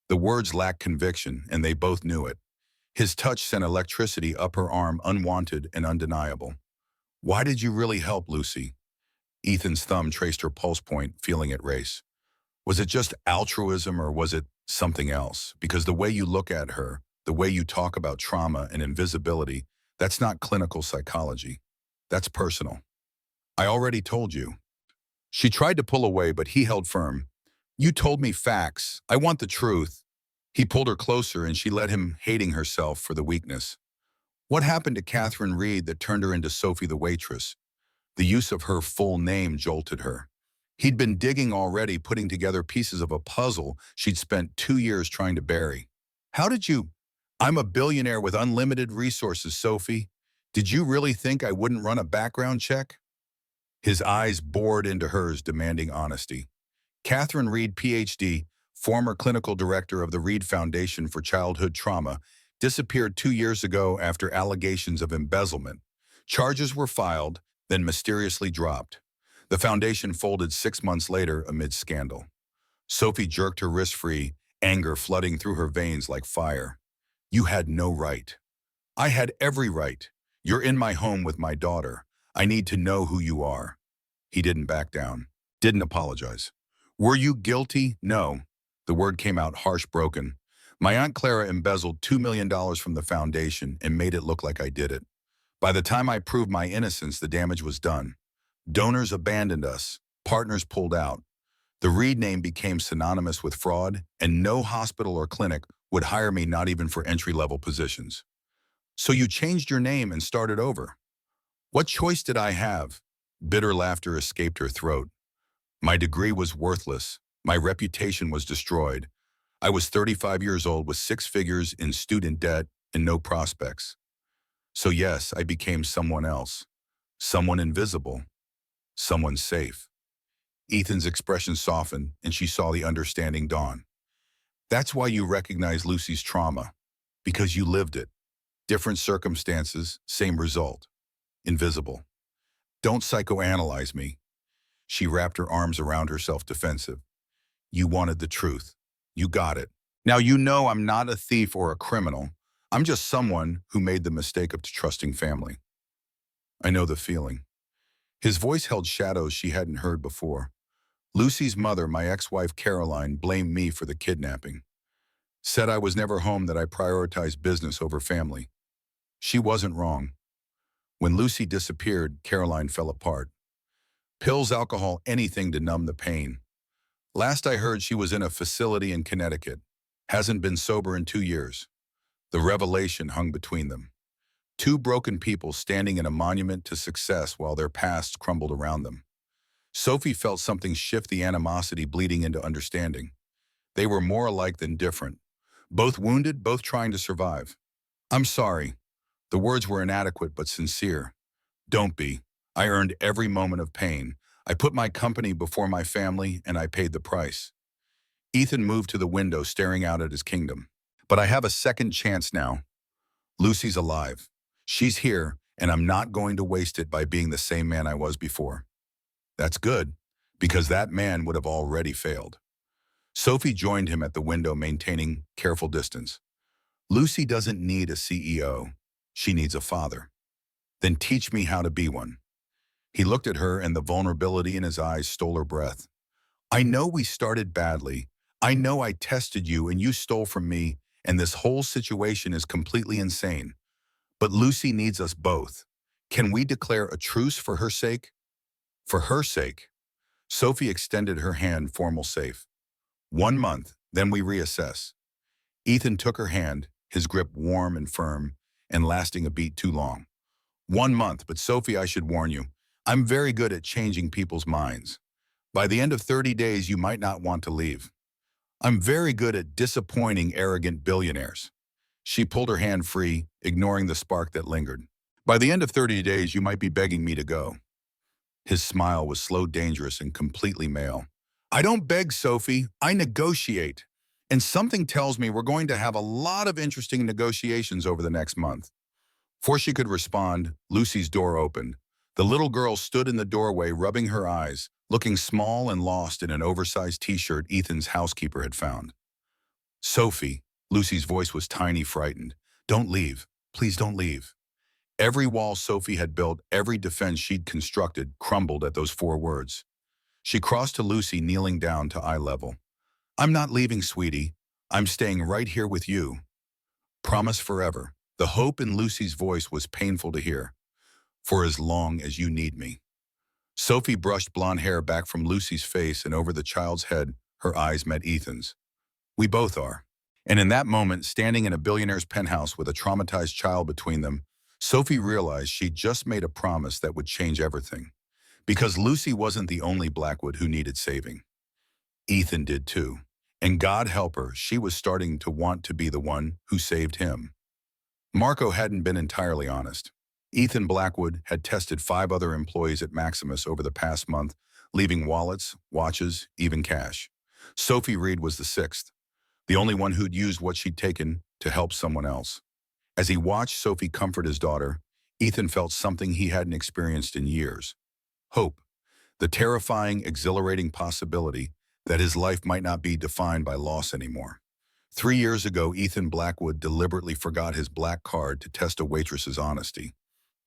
The words lacked conviction, and they both knew it. His touch sent electricity up her arm, unwanted and undeniable. Why did you really help, Lucy? Ethan's thumb traced her pulse point, feeling it race. Was it just altruism or was it something else? Because the way you look at her, the way you talk about trauma and invisibility, that's not clinical psychology. That's personal. I already told you. She tried to pull away, but he held firm. You told me facts. I want the truth. He pulled her closer and she let him, hating herself for the weakness. What happened to Catherine Reed that turned her into Sophie the waitress? The use of her full name jolted her. He'd been digging already, putting together pieces of a puzzle she'd spent 2 years trying to bury. How did you? I'm a billionaire with unlimited resources, Sophie. Did you really think I wouldn't run a background check? His eyes bored into hers, demanding honesty. Catherine Reed, PhD, former clinical director of the Reed Foundation for Childhood Trauma, disappeared 2 years ago after allegations of embezzlement. Charges were filed, then mysteriously dropped. The foundation folded 6 months later amid scandal. Sophie jerked her wrist free, anger flooding through her veins like fire. You had no right. I had every right. You're in my home with my daughter. I need to know who you are. He didn't back down, didn't apologize. Were you guilty? No. The word came out harsh, broken. My Aunt Clara embezzled $2 million from the foundation and made it look like I did it. By the time I proved my innocence, the damage was done. Donors abandoned us. Partners pulled out. The Reed name became synonymous with fraud, and no hospital or clinic would hire me, not even for entry-level positions. So you changed your name and started over. What choice did I have? Bitter laughter escaped her throat. My degree was worthless. My reputation was destroyed. I was 35 years old with 6 figures in student debt and no prospects. So yes, I became someone else. Someone invisible. Someone safe. Ethan's expression softened and she saw the understanding dawn. That's why you recognize Lucy's trauma. Because you lived it. Different circumstances, same result. Invisible. Don't psychoanalyze me. She wrapped her arms around herself, defensive. You wanted the truth. You got it. Now you know I'm not a thief or a criminal. I'm just someone who made the mistake of trusting family. I know the feeling. His voice held shadows she hadn't heard before. Lucy's mother, my ex-wife Caroline, blamed me for the kidnapping. Said I was never home, that I prioritized business over family. She wasn't wrong. When Lucy disappeared, Caroline fell apart. Pills, alcohol, anything to numb the pain. Last I heard, she was in a facility in Connecticut. Hasn't been sober in 2 years. The revelation hung between them. 2 broken people standing in a monument to success while their pasts crumbled around them. Sophie felt something shift, the animosity bleeding into understanding. They were more alike than different. Both wounded, both trying to survive. I'm sorry. The words were inadequate but sincere. Don't be. I earned every moment of pain. I put my company before my family, and I paid the price. Ethan moved to the window, staring out at his kingdom. But I have a second chance now. Lucy's alive. She's here, and I'm not going to waste it by being the same man I was before. That's good. because that man would have already failed. Sophie joined him at the window, maintaining careful distance. Lucy doesn't need a CEO. She needs a father. Then teach me how to be one. He looked at her, and the vulnerability in his eyes stole her breath. I know we started badly. I know I tested you and you stole from me, and this whole situation is completely insane. But Lucy needs us both. Can we declare a truce for her sake? For her sake. Sophie extended her hand, formal safe. 1 month, then we reassess. Ethan took her hand, his grip warm and firm, and lasting a beat too long. 1 month, but Sophie, I should warn you, I'm very good at changing people's minds. By the end of 30 days, you might not want to leave. I'm very good at disappointing arrogant billionaires. She pulled her hand free, ignoring the spark that lingered. By the end of 30 days, you might be begging me to go. His smile was slow, dangerous, and completely male. I don't beg, Sophie. I negotiate. And something tells me we're going to have a lot of interesting negotiations over the next month. Before she could respond, Lucy's door opened. The little girl stood in the doorway, rubbing her eyes, looking small and lost in an oversized t-shirt Ethan's housekeeper had found. Sophie, Lucy's voice was tiny, frightened. Don't leave. Please don't leave. Every wall Sophie had built, every defense she'd constructed, crumbled at those 4 words. She crossed to Lucy, kneeling down to eye level. I'm not leaving, sweetie. I'm staying right here with you. Promise forever. The hope in Lucy's voice was painful to hear. For as long as you need me. Sophie brushed blonde hair back from Lucy's face, and over the child's head, her eyes met Ethan's. We both are. And in that moment, standing in a billionaire's penthouse with a traumatized child between them, Sophie realized she'd just made a promise that would change everything. Because Lucy wasn't the only Blackwood who needed saving. Ethan did too. And God help her, she was starting to want to be the one who saved him. Marco hadn't been entirely honest. Ethan Blackwood had tested 5 other employees at Maximus over the past month, leaving wallets, watches, even cash. Sophie Reed was the 6th, the only one who'd used what she'd taken to help someone else. As he watched Sophie comfort his daughter, Ethan felt something he hadn't experienced in years. Hope, the terrifying, exhilarating possibility that his life might not be defined by loss anymore. 3 years ago, Ethan Blackwood deliberately forgot his black card to test a waitress's honesty.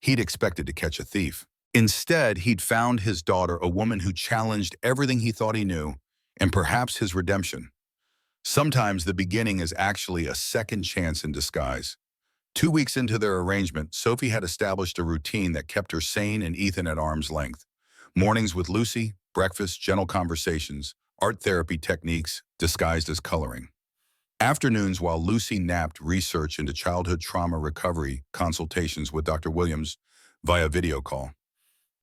He'd expected to catch a thief. Instead, he'd found his daughter, a woman who challenged everything he thought he knew, and perhaps his redemption. Sometimes the beginning is actually a second chance in disguise. 2 weeks into their arrangement, Sophie had established a routine that kept her sane and Ethan at arm's length. Mornings with Lucy, breakfast, gentle conversations, art therapy techniques disguised as coloring. Afternoons while Lucy napped, research into childhood trauma recovery, consultations with Dr. Williams via video call.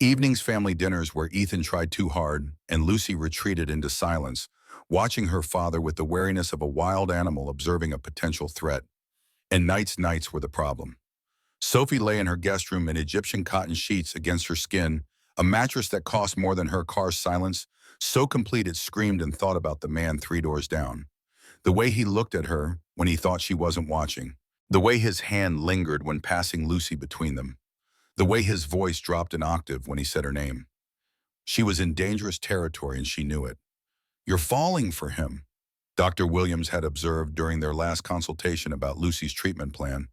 Evenings, family dinners where Ethan tried too hard and Lucy retreated into silence, watching her father with the wariness of a wild animal observing a potential threat. And nights were the problem. Sophie lay in her guest room in Egyptian cotton sheets against her skin, a mattress that cost more than her car's silence, so complete it screamed and thought about the man 3 doors down. The way he looked at her when he thought she wasn't watching. The way his hand lingered when passing Lucy between them. The way his voice dropped an octave when he said her name. She was in dangerous territory and she knew it. You're falling for him, Dr. Williams had observed during their last consultation about Lucy's treatment plan.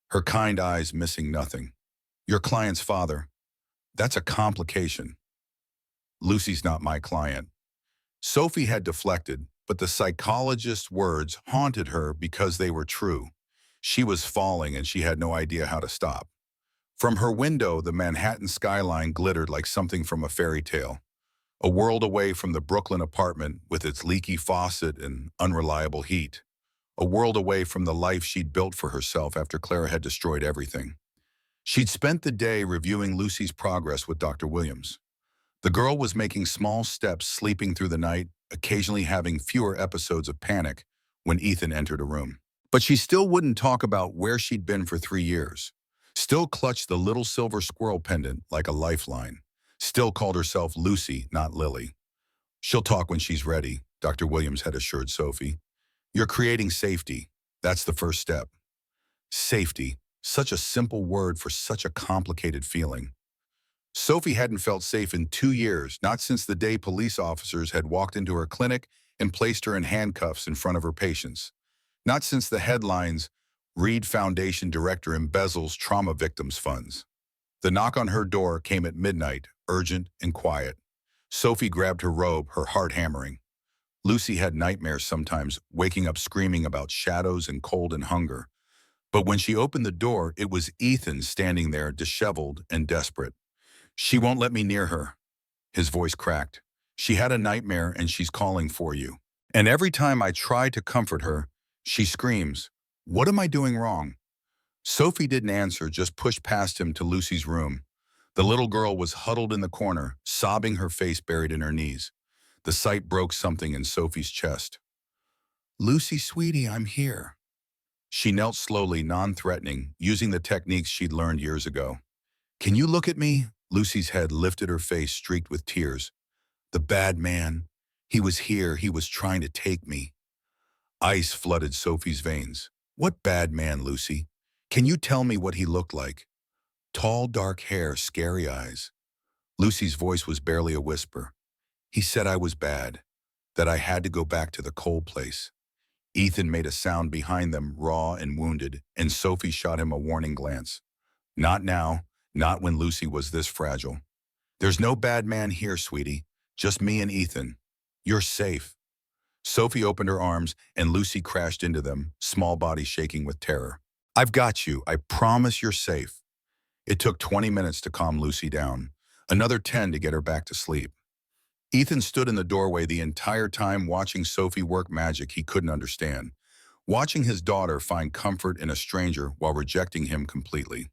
Her kind eyes missing nothing. Your client's father. That's a complication. Lucy's not my client. Sophie had deflected, but the psychologist's words haunted her because they were true. She was falling and she had no idea how to stop. From her window, the Manhattan skyline glittered like something from a fairy tale. A world away from the Brooklyn apartment with its leaky faucet and unreliable heat. A world away from the life she'd built for herself after Clara had destroyed everything. She'd spent the day reviewing Lucy's progress with Dr. Williams. The girl was making small steps, sleeping through the night, occasionally having fewer episodes of panic when Ethan entered a room. But she still wouldn't talk about where she'd been for 3 years. Still clutched the little silver squirrel pendant like a lifeline. Still called herself Lucy, not Lily. She'll talk when she's ready, Dr. Williams had assured Sophie. You're creating safety. That's the first step. Safety. Such a simple word for such a complicated feeling. Sophie hadn't felt safe in 2 years, not since the day police officers had walked into her clinic and placed her in handcuffs in front of her patients. Not since the headlines, Reed Foundation director embezzles trauma victims' funds. The knock on her door came at midnight, urgent and quiet. Sophie grabbed her robe, her heart hammering. Lucy had nightmares sometimes, waking up screaming about shadows and cold and hunger. But when she opened the door, it was Ethan standing there, disheveled and desperate. "She won't let me near her." His voice cracked. "She had a nightmare and she's calling for you. And every time I try to comfort her, she screams, 'What am I doing wrong?'" Sophie didn't answer, just pushed past him to Lucy's room. The little girl was huddled in the corner, sobbing, her face buried in her knees. The sight broke something in Sophie's chest. "Lucy, sweetie, I'm here." She knelt slowly, non-threatening, using the techniques she'd learned years ago. "Can you look at me?" Lucy's head lifted, her face streaked with tears. "The bad man. He was here. He was trying to take me." Ice flooded Sophie's veins. "What bad man, Lucy? Can you tell me what he looked like?" "Tall, dark hair, scary eyes." Lucy's voice was barely a whisper. "He said I was bad, that I had to go back to the cold place." Ethan made a sound behind them, raw and wounded, and Sophie shot him a warning glance. "Not now, not when Lucy was this fragile." "There's no bad man here, sweetie. Just me and Ethan. You're safe." Sophie opened her arms, and Lucy crashed into them, small body shaking with terror. "I've got you. I promise you're safe." It took 20 minutes to calm Lucy down, another 10 to get her back to sleep. Ethan stood in the doorway the entire time, watching Sophie work magic he couldn't understand, watching his daughter find comfort in a stranger while rejecting him completely.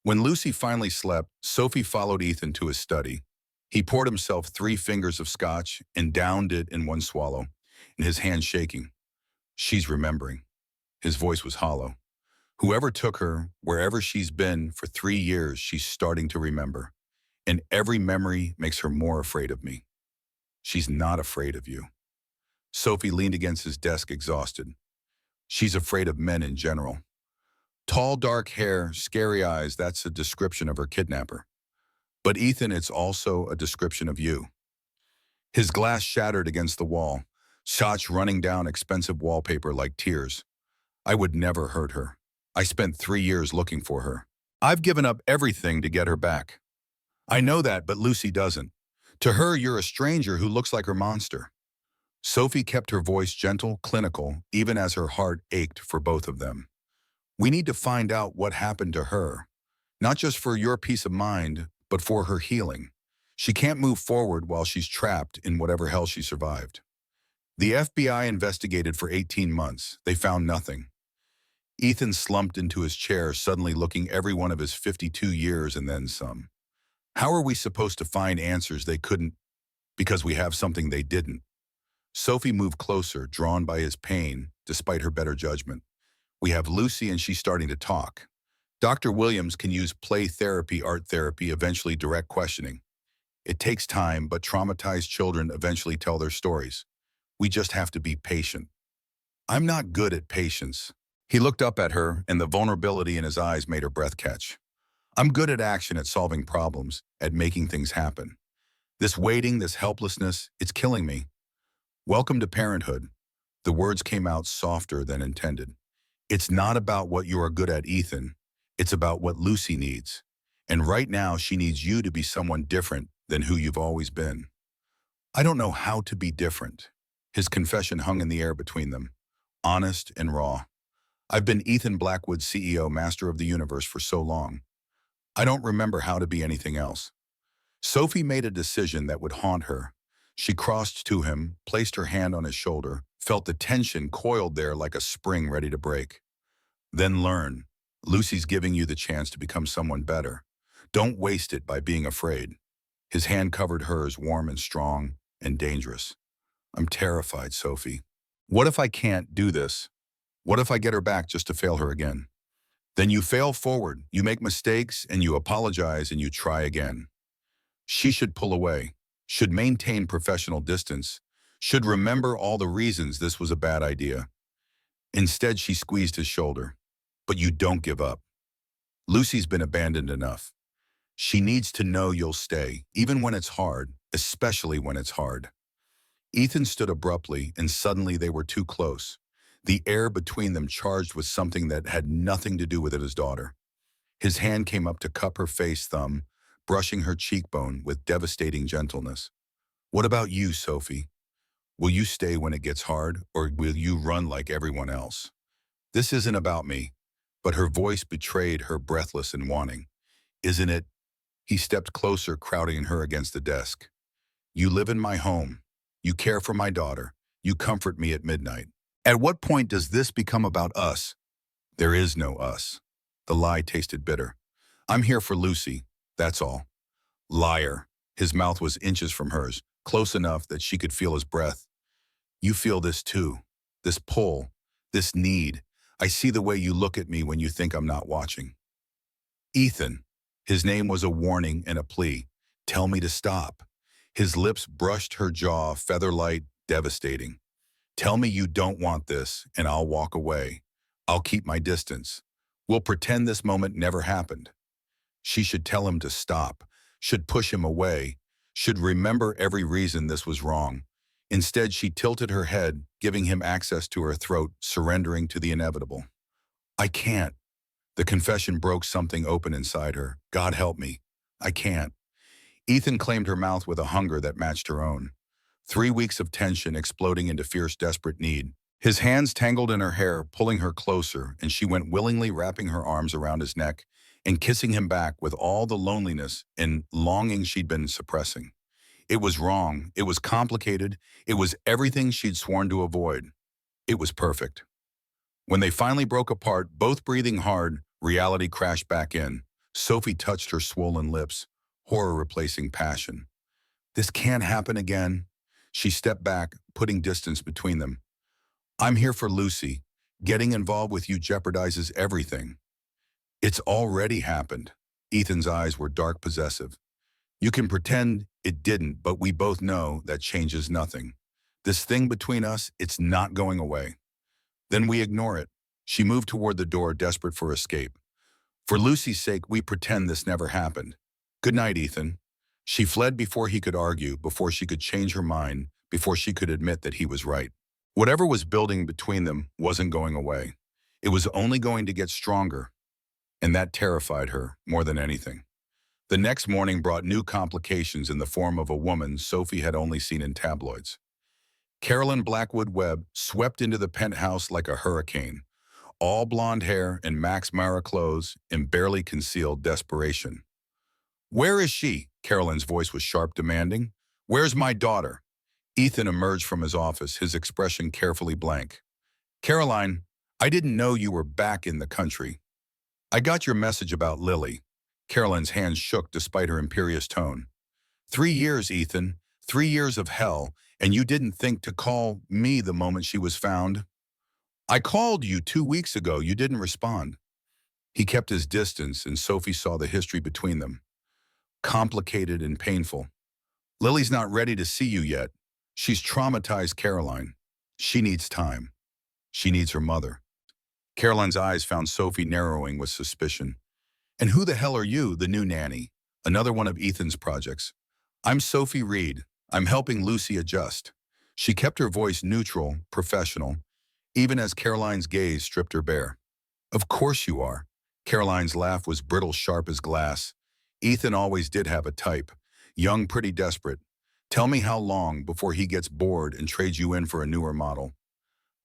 When Lucy finally slept, Sophie followed Ethan to his study. He poured himself 3 fingers of scotch and downed it in one swallow, and his hand shaking. "She's remembering." His voice was hollow. "Whoever took her, wherever she's been for 3 years, she's starting to remember. And every memory makes her more afraid of me." "She's not afraid of you." Sophie leaned against his desk, exhausted. "She's afraid of men in general. Tall, dark hair, scary eyes, that's a description of her kidnapper. But Ethan, it's also a description of you." His glass shattered against the wall, shots running down expensive wallpaper like tears. "I would never hurt her. I spent 3 years looking for her. I've given up everything to get her back." "I know that, but Lucy doesn't. To her, you're a stranger who looks like her monster." Sophie kept her voice gentle, clinical, even as her heart ached for both of them. "We need to find out what happened to her. Not just for your peace of mind, but for her healing. She can't move forward while she's trapped in whatever hell she survived." The FBI investigated for 18 months. They found nothing. Ethan slumped into his chair, suddenly looking every one of his 52 years and then some. "How are we supposed to find answers they couldn't because we have something they didn't?" Sophie moved closer, drawn by his pain, despite her better judgment. "We have Lucy and she's starting to talk. Dr. Williams can use play therapy, art therapy, eventually direct questioning. It takes time, but traumatized children eventually tell their stories. We just have to be patient." "I'm not good at patience." He looked up at her, and the vulnerability in his eyes made her breath catch. "I'm good at action, at solving problems, at making things happen. This waiting, this helplessness, it's killing me." "Welcome to parenthood." The words came out softer than intended. "It's not about what you are good at, Ethan. It's about what Lucy needs. And right now, she needs you to be someone different than who you've always been." "I don't know how to be different." His confession hung in the air between them, honest and raw. "I've been Ethan Blackwood, CEO, Master of the Universe, for so long. I don't remember how to be anything else." Sophie made a decision that would haunt her. She crossed to him, placed her hand on his shoulder, felt the tension coiled there like a spring ready to break. "Then learn. Lucy's giving you the chance to become someone better. Don't waste it by being afraid." His hand covered hers, warm and strong and dangerous. "I'm terrified, Sophie. What if I can't do this? What if I get her back just to fail her again?" "Then you fail forward, you make mistakes, and you apologize, and you try again." She should pull away, should maintain professional distance, should remember all the reasons this was a bad idea. Instead, she squeezed his shoulder. "But you don't give up. Lucy's been abandoned enough. She needs to know you'll stay, even when it's hard, especially when it's hard. Ethan stood abruptly, and suddenly they were too close. The air between them charged with something that had nothing to do with it, his daughter. His hand came up to cup her face thumb, brushing her cheekbone with devastating gentleness. What about you, Sophie? Will you stay when it gets hard, or will you run like everyone else? This isn't about me. But her voice betrayed her breathless and wanting. Isn't it? He stepped closer, crowding her against the desk. You live in my home. You care for my daughter. You comfort me at midnight. At what point does this become about us? There is no us. The lie tasted bitter. I'm here for Lucy, that's all. Liar. His mouth was inches from hers, close enough that she could feel his breath. You feel this too. This pull. This need. I see the way you look at me when you think I'm not watching. Ethan. His name was a warning and a plea. Tell me to stop. His lips brushed her jaw, feather-light, devastating. Tell me you don't want this, and I'll walk away. I'll keep my distance. We'll pretend this moment never happened. She should tell him to stop, should push him away, should remember every reason this was wrong. Instead, she tilted her head, giving him access to her throat, surrendering to the inevitable. I can't. The confession broke something open inside her. God help me. I can't. Ethan claimed her mouth with a hunger that matched her own. 3 weeks of tension exploding into fierce, desperate need. His hands tangled in her hair, pulling her closer, and she went willingly, wrapping her arms around his neck and kissing him back with all the loneliness and longing she'd been suppressing. It was wrong. It was complicated. It was everything she'd sworn to avoid. It was perfect. When they finally broke apart, both breathing hard, reality crashed back in. Sophie touched her swollen lips, horror replacing passion. This can't happen again. She stepped back, putting distance between them. I'm here for Lucy. Getting involved with you jeopardizes everything. It's already happened. Ethan's eyes were dark, possessive. You can pretend it didn't, but we both know that changes nothing. This thing between us, it's not going away. Then we ignore it. She moved toward the door, desperate for escape. For Lucy's sake, we pretend this never happened. Good night, Ethan. She fled before he could argue, before she could change her mind, before she could admit that he was right. Whatever was building between them wasn't going away. It was only going to get stronger, and that terrified her more than anything. The next morning brought new complications in the form of a woman Sophie had only seen in tabloids. Carolyn Blackwood Webb swept into the penthouse like a hurricane, all blonde hair and Max Mara clothes in barely concealed desperation. Where is she? Carolyn's voice was sharp, demanding. Where's my daughter? Ethan emerged from his office, his expression carefully blank. Caroline, I didn't know you were back in the country. I got your message about Lily. Carolyn's hands shook despite her imperious tone. 3 years, Ethan. 3 years of hell, and you didn't think to call me the moment she was found? I called you 2 weeks ago. You didn't respond. He kept his distance, and Sophie saw the history between them. Complicated and painful. Lily's not ready to see you yet. She's traumatized Caroline. She needs time. She needs her mother. Caroline's eyes found Sophie narrowing with suspicion. And who the hell are you, the new nanny? Another one of Ethan's projects. I'm Sophie Reed. I'm helping Lucy adjust. She kept her voice neutral, professional, even as Caroline's gaze stripped her bare. Of course you are. Caroline's laugh was brittle, sharp as glass. Ethan always did have a type. Young, pretty desperate. Tell me how long before he gets bored and trades you in for a newer model.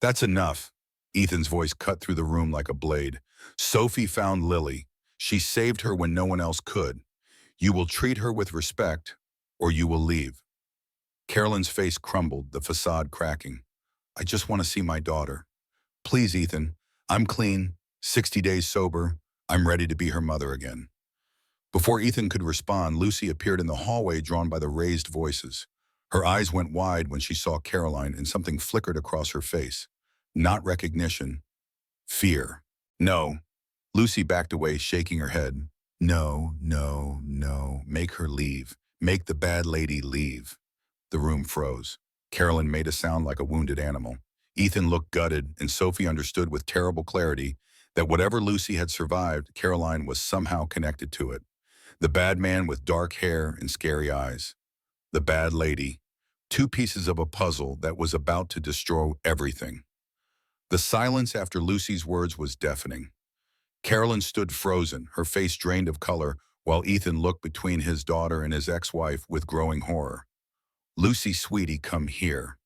That's enough. Ethan's voice cut through the room like a blade. Sophie found Lily. She saved her when no one else could. You will treat her with respect, or you will leave. Carolyn's face crumbled, the facade cracking. I just want to see my daughter. Please, Ethan. I'm clean, 60 days sober. I'm ready to be her mother again. Before Ethan could respond, Lucy appeared in the hallway, drawn by the raised voices. Her eyes went wide when she saw Caroline, and something flickered across her face. Not recognition. Fear. No. Lucy backed away, shaking her head. No, no, no. Make her leave. Make the bad lady leave. The room froze. Carolyn made a sound like a wounded animal. Ethan looked gutted, and Sophie understood with terrible clarity that whatever Lucy had survived, Caroline was somehow connected to it. The bad man with dark hair and scary eyes. The bad lady. Two pieces of a puzzle that was about to destroy everything. The silence after Lucy's words was deafening. Carolyn stood frozen, her face drained of color, while Ethan looked between his daughter and his ex-wife with growing horror. "Lucy, sweetie, come here."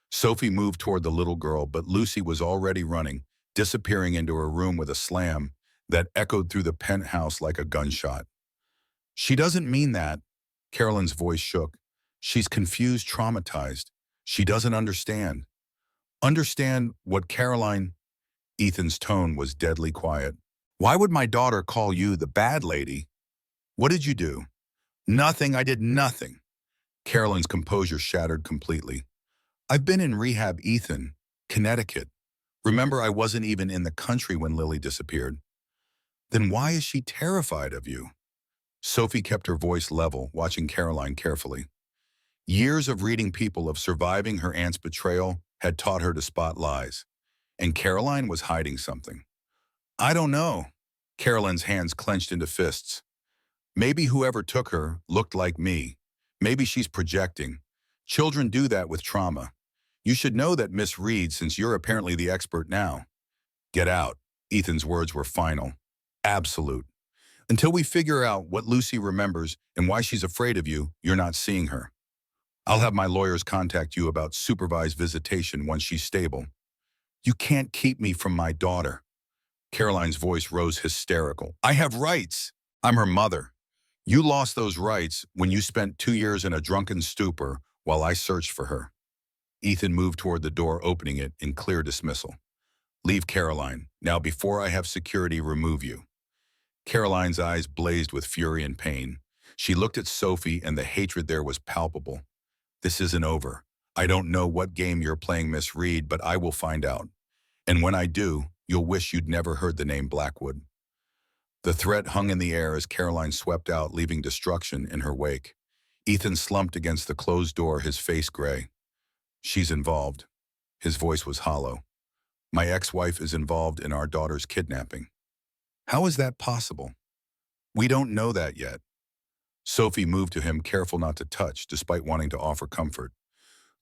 Sophie moved toward the little girl, but Lucy was already running, disappearing into her room with a slam that echoed through the penthouse like a gunshot. "She doesn't mean that." Carolyn's voice shook. "She's confused, traumatized. She doesn't understand." "Understand what, Caroline?" Ethan's tone was deadly quiet. "Why would my daughter call you the bad lady? What did you do?" "Nothing, I did nothing." Carolyn's composure shattered completely. "I've been in rehab, Ethan. Connecticut. Remember, I wasn't even in the country when Lily disappeared." "Then why is she terrified of you?" Sophie kept her voice level, watching Caroline carefully. Years of reading people of surviving her aunt's betrayal had taught her to spot lies. And Caroline was hiding something. "I don't know." Caroline's hands clenched into fists. "Maybe whoever took her looked like me. Maybe she's projecting. Children do that with trauma. You should know that, Miss Reed, since you're apparently the expert now." "Get out." Ethan's words were final. Absolute. "Until we figure out what Lucy remembers and why she's afraid of you, you're not seeing her. I'll have my lawyers contact you about supervised visitation once she's stable." "You can't keep me from my daughter." Caroline's voice rose hysterical. "I have rights. I'm her mother. You lost those rights when you spent 2 years in a drunken stupor while I searched for her." Ethan moved toward the door, opening it in clear dismissal. "Leave, Caroline, now before I have security remove you." Caroline's eyes blazed with fury and pain. She looked at Sophie, and the hatred there was palpable. "This isn't over. I don't know what game you're playing, Miss Reed, but I will find out. And when I do, you'll wish you'd never heard the name Blackwood." The threat hung in the air as Caroline swept out, leaving destruction in her wake. Ethan slumped against the closed door, his face gray. "She's involved." His voice was hollow. "My ex-wife is involved in our daughter's kidnapping." "How is that possible?" "We don't know that yet." Sophie moved to him, careful not to touch, despite wanting to offer comfort.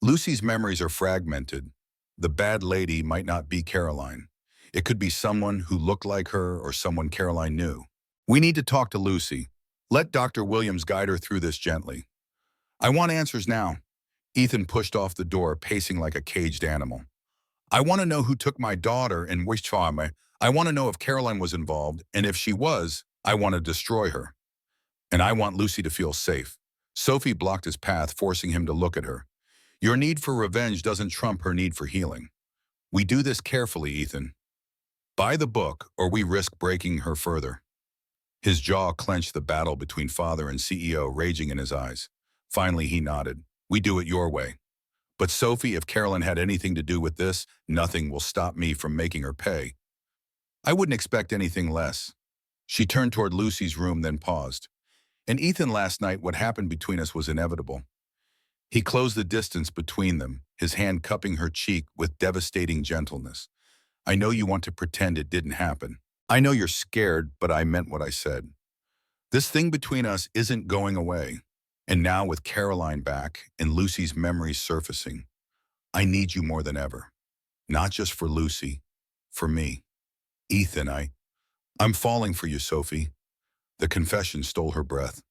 "Lucy's memories are fragmented. The bad lady might not be Caroline. It could be someone who looked like her or someone Caroline knew. We need to talk to Lucy. Let Dr. Williams guide her through this gently." "I want answers now." Ethan pushed off the door, pacing like a caged animal. "I want to know who took my daughter and which farm. I want to know if Caroline was involved, and if she was, I want to destroy her. And I want Lucy to feel safe." Sophie blocked his path, forcing him to look at her. "Your need for revenge doesn't trump her need for healing. We do this carefully, Ethan. Buy the book, or we risk breaking her further." His jaw clenched, the battle between father and CEO raging in his eyes. Finally, he nodded. "We do it your way. But Sophie, if Caroline had anything to do with this, nothing will stop me from making her pay." "I wouldn't expect anything less." She turned toward Lucy's room, then paused. "And Ethan, last night, what happened between us was inevitable." He closed the distance between them, his hand cupping her cheek with devastating gentleness. "I know you want to pretend it didn't happen. I know you're scared, but I meant what I said. This thing between us isn't going away. And now, with Caroline back and Lucy's memories surfacing, I need you more than ever. Not just for Lucy, for me. Ethan, I'm falling for you, Sophie." The confession stole her breath.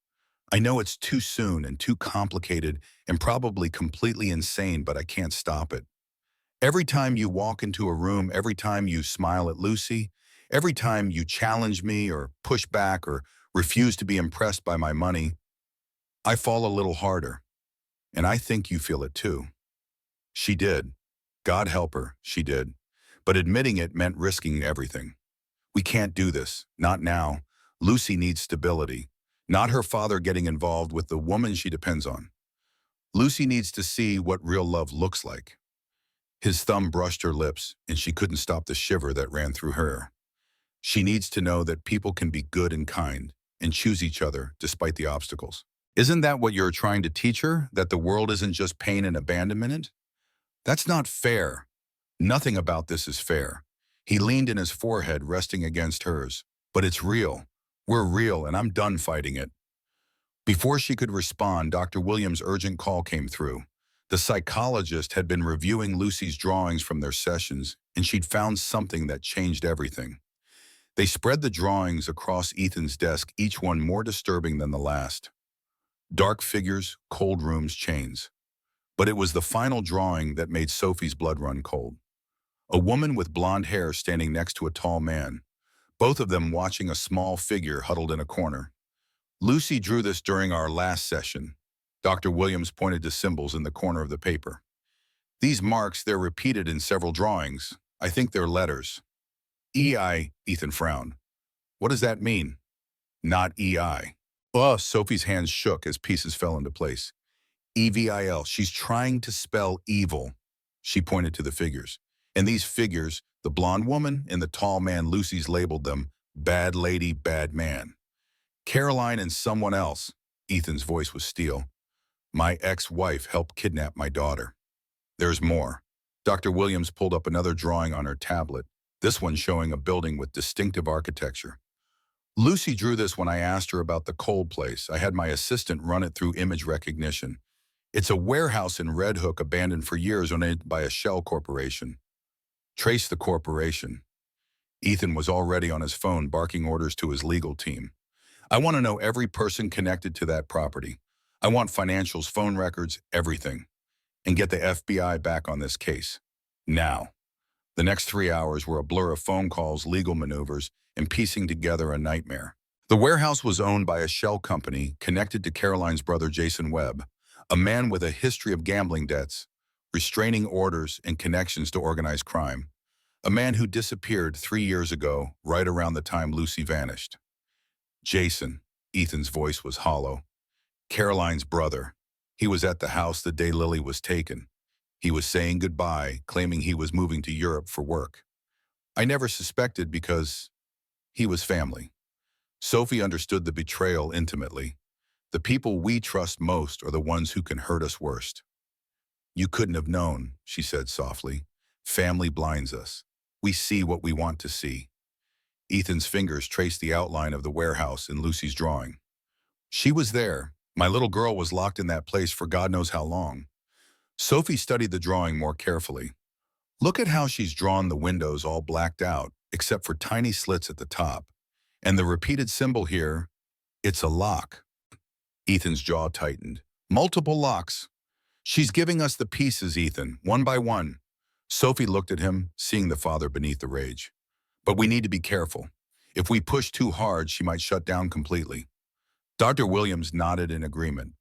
"I know it's too soon and too complicated and probably completely insane, but I can't stop it. Every time you walk into a room, every time you smile at Lucy, every time you challenge me or push back or refuse to be impressed by my money, I fall a little harder. And I think you feel it too." She did. God help her, she did. But admitting it meant risking everything. "We can't do this. Not now. Lucy needs stability. Not her father getting involved with the woman she depends on. Lucy needs to see what real love looks like." His thumb brushed her lips, and she couldn't stop the shiver that ran through her. "She needs to know that people can be good and kind and choose each other despite the obstacles." "Isn't that what you're trying to teach her? That the world isn't just pain and abandonment?" "That's not fair." "Nothing about this is fair." He leaned in, his forehead resting against hers. "But it's real. We're real, and I'm done fighting it. Before she could respond, Dr. Williams' urgent call came through. The psychologist had been reviewing Lucy's drawings from their sessions, and she'd found something that changed everything. They spread the drawings across Ethan's desk, each one more disturbing than the last. Dark figures, cold rooms, chains. But it was the final drawing that made Sophie's blood run cold. A woman with blonde hair standing next to a tall man, both of them watching a small figure huddled in a corner. Lucy drew this during our last session. Dr. Williams pointed to symbols in the corner of the paper. These marks, they're repeated in several drawings. I think they're letters. EI, Ethan frowned. What does that mean? Not EI. Sophie's hands shook as pieces fell into place. EVIL, she's trying to spell evil. She pointed to the figures. And these figures, the blonde woman and the tall man, Lucy's labeled them bad lady, bad man. Caroline and someone else. Ethan's voice was steel. My ex-wife helped kidnap my daughter. There's more. Dr. Williams pulled up another drawing on her tablet, this one showing a building with distinctive architecture. Lucy drew this when I asked her about the cold place. I had my assistant run it through image recognition. It's a warehouse in Red Hook abandoned for years, owned by a shell corporation. Trace the corporation. Ethan was already on his phone barking orders to his legal team. I want to know every person connected to that property. I want financials, phone records, everything. And get the FBI back on this case. Now. The next 3 hours were a blur of phone calls, legal maneuvers, and piecing together a nightmare. The warehouse was owned by a shell company connected to Caroline's brother Jason Webb, a man with a history of gambling debts, restraining orders, and connections to organized crime. A man who disappeared 3 years ago, right around the time Lucy vanished. Jason, Ethan's voice was hollow. Caroline's brother. He was at the house the day Lily was taken. He was saying goodbye, claiming he was moving to Europe for work. I never suspected because he was family. Sophie understood the betrayal intimately. The people we trust most are the ones who can hurt us worst. You couldn't have known, she said softly. Family blinds us. We see what we want to see. Ethan's fingers traced the outline of the warehouse in Lucy's drawing. She was there. My little girl was locked in that place for God knows how long. Sophie studied the drawing more carefully. Look at how she's drawn the windows all blacked out, except for tiny slits at the top. And the repeated symbol here, it's a lock. Ethan's jaw tightened. Multiple locks. She's giving us the pieces, Ethan, one by one. Sophie looked at him, seeing the father beneath the rage. But we need to be careful. If we push too hard, she might shut down completely. Dr. Williams nodded in agreement.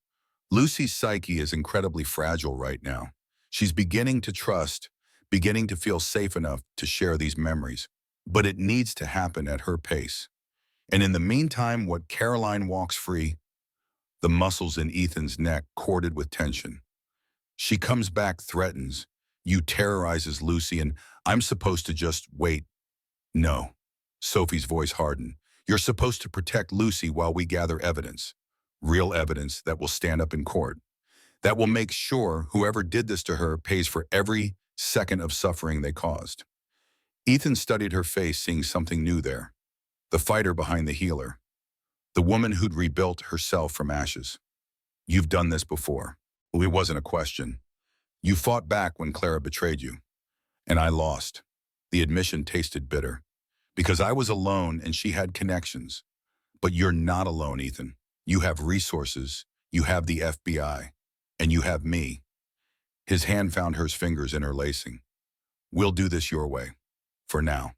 Lucy's psyche is incredibly fragile right now. She's beginning to trust, beginning to feel safe enough to share these memories. But it needs to happen at her pace. And in the meantime, what Caroline walks free, the muscles in Ethan's neck corded with tension. She comes back, threatens. You terrorizes Lucy, and I'm supposed to just wait. No. Sophie's voice hardened. You're supposed to protect Lucy while we gather evidence. Real evidence that will stand up in court. That will make sure whoever did this to her pays for every second of suffering they caused. Ethan studied her face, seeing something new there. The fighter behind the healer. The woman who'd rebuilt herself from ashes. You've done this before. Well, it wasn't a question. You fought back when Clara betrayed you. And I lost. The admission tasted bitter. Because I was alone and she had connections. But you're not alone, Ethan. You have resources. You have the FBI. And you have me. His hand found her fingers interlacing. We'll do this your way. For now.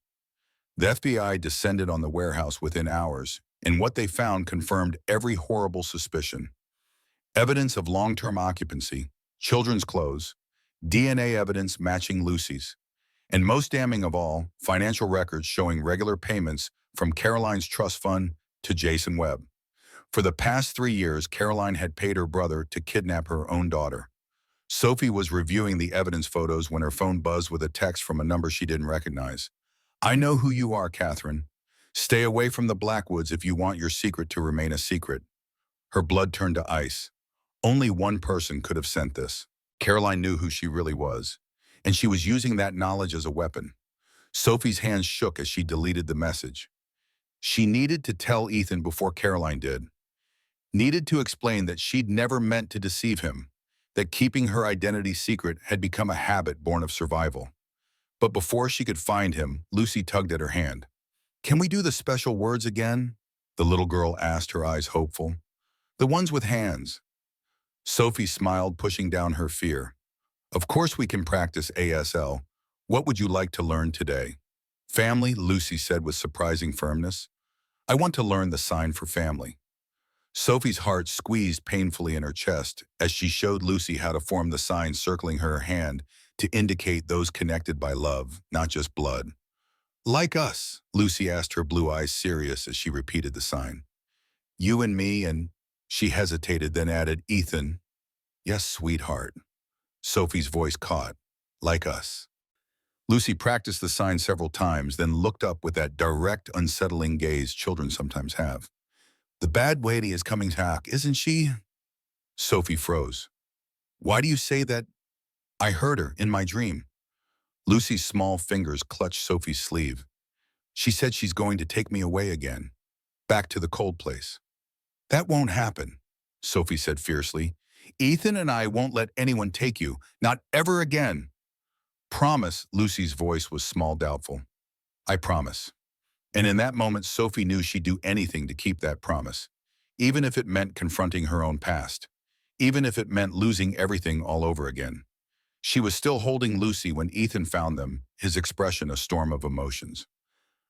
The FBI descended on the warehouse within hours, and what they found confirmed every horrible suspicion. Evidence of long-term occupancy, children's clothes, DNA evidence matching Lucy's, and most damning of all, financial records showing regular payments from Caroline's trust fund to Jason Webb. For the past 3 years, Caroline had paid her brother to kidnap her own daughter. Sophie was reviewing the evidence photos when her phone buzzed with a text from a number she didn't recognize. I know who you are, Catherine. Stay away from the Blackwoods if you want your secret to remain a secret. Her blood turned to ice. Only one person could have sent this. Caroline knew who she really was, and she was using that knowledge as a weapon. Sophie's hands shook as she deleted the message. She needed to tell Ethan before Caroline did. needed to explain that she'd never meant to deceive him, that keeping her identity secret had become a habit born of survival. But before she could find him, Lucy tugged at her hand. "Can we do the special words again?" the little girl asked, her eyes hopeful. "The ones with hands." Sophie smiled, pushing down her fear. "Of course we can practice ASL. What would you like to learn today?" "Family," Lucy said with surprising firmness. "I want to learn the sign for family." Sophie's heart squeezed painfully in her chest as she showed Lucy how to form the sign circling her hand to indicate those connected by love, not just blood. "Like us?" Lucy asked, her blue eyes serious as she repeated the sign. "You and me and—" She hesitated, then added, "Ethan." "Yes, sweetheart." Sophie's voice caught. "Like us." Lucy practiced the sign several times, then looked up with that direct, unsettling gaze children sometimes have. "The bad lady is coming back, isn't she?" Sophie froze. "Why do you say that?" "I heard her in my dream." Lucy's small fingers clutched Sophie's sleeve. "She said she's going to take me away again, back to the cold place." "That won't happen," Sophie said fiercely. "Ethan and I won't let anyone take you, not ever again." "Promise," Lucy's voice was small, doubtful. "I promise." And in that moment, Sophie knew she'd do anything to keep that promise, even if it meant confronting her own past, even if it meant losing everything all over again. She was still holding Lucy when Ethan found them, his expression a storm of emotions.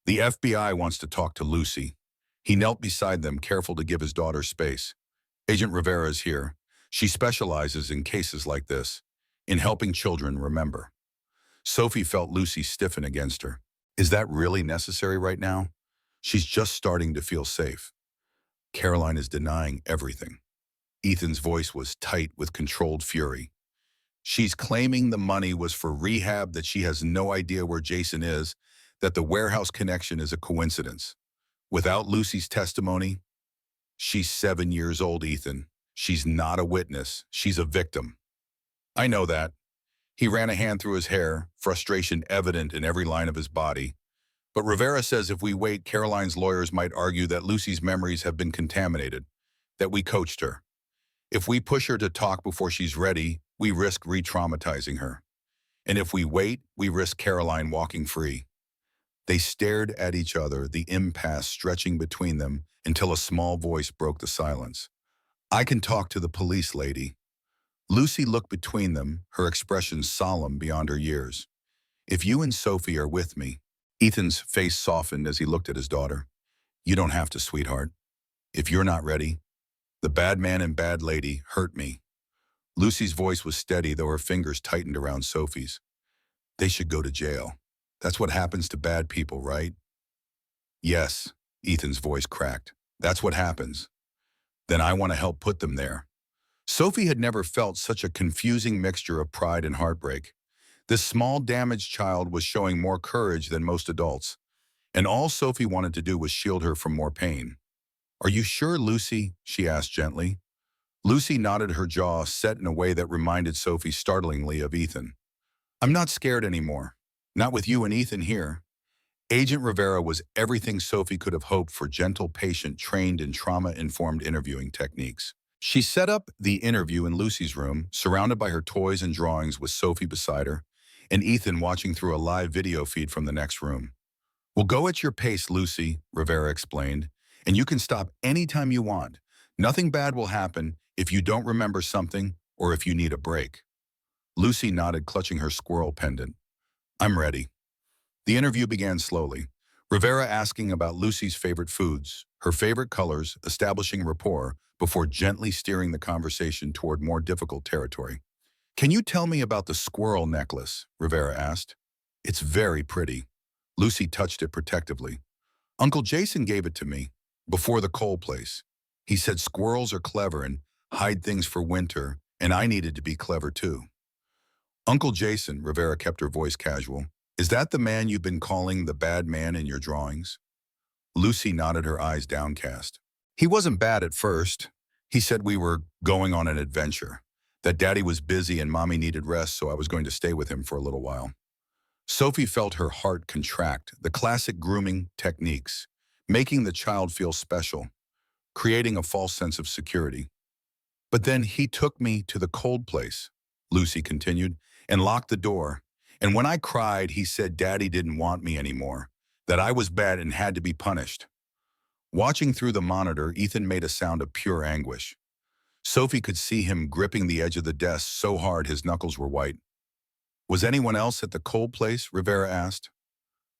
"The FBI wants to talk to Lucy." He knelt beside them, careful to give his daughter space. "Agent Rivera is here. She specializes in cases like this, in helping children remember." Sophie felt Lucy stiffen against her. Is that really necessary right now? She's just starting to feel safe. Caroline is denying everything. Ethan's voice was tight with controlled fury. She's claiming the money was for rehab, that she has no idea where Jason is, that the warehouse connection is a coincidence. Without Lucy's testimony, she's 7 years old, Ethan. She's not a witness. She's a victim. "I know that." He ran a hand through his hair, frustration evident in every line of his body. "But Rivera says if we wait, Caroline's lawyers might argue that Lucy's memories have been contaminated, that we coached her. If we push her to talk before she's ready, we risk re-traumatizing her. And if we wait, we risk Caroline walking free." They stared at each other, the impasse stretching between them until a small voice broke the silence. "I can talk to the police, lady." Lucy looked between them, her expression solemn beyond her years. "If you and Sophie are with me." Ethan's face softened as he looked at his daughter. "You don't have to, sweetheart. If you're not ready." "The bad man and bad lady hurt me." Lucy's voice was steady, though her fingers tightened around Sophie's. "They should go to jail. That's what happens to bad people, right?" "Yes," Ethan's voice cracked. "That's what happens. Then I want to help put them there." Sophie had never felt such a confusing mixture of pride and heartbreak. This small, damaged child was showing more courage than most adults, and all Sophie wanted to do was shield her from more pain. "Are you sure, Lucy?" she asked gently. Lucy nodded, her jaw set in a way that reminded Sophie startlingly of Ethan. "I'm not scared anymore. Not with you and Ethan here." Agent Rivera was everything Sophie could have hoped for: gentle, patient, trained in trauma-informed interviewing techniques. She set up the interview in Lucy's room, surrounded by her toys and drawings, with Sophie beside her, and Ethan watching through a live video feed from the next room. "We'll go at your pace, Lucy," Rivera explained, "and you can stop anytime you want. Nothing bad will happen if you don't remember something or if you need a break." Lucy nodded, clutching her squirrel pendant. "I'm ready." The interview began slowly, Rivera asking about Lucy's favorite foods, her favorite colors, establishing rapport, before gently steering the conversation toward more difficult territory. "Can you tell me about the squirrel necklace?" Rivera asked. "It's very pretty." Lucy touched it protectively. "Uncle Jason gave it to me, before the coal place. He said squirrels are clever and hide things for winter, and I needed to be clever too." "Uncle Jason," Rivera kept her voice casual, "is that the man you've been calling the bad man in your drawings?" Lucy nodded, her eyes downcast. "He wasn't bad at first. He said we were going on an adventure, that Daddy was busy and Mommy needed rest, so I was going to stay with him for a little while." Sophie felt her heart contract, the classic grooming techniques, making the child feel special. creating a false sense of security. But then he took me to the cold place, Lucy continued, and locked the door. And when I cried, he said Daddy didn't want me anymore, that I was bad and had to be punished. Watching through the monitor, Ethan made a sound of pure anguish. Sophie could see him gripping the edge of the desk so hard his knuckles were white. Was anyone else at the cold place? Rivera asked.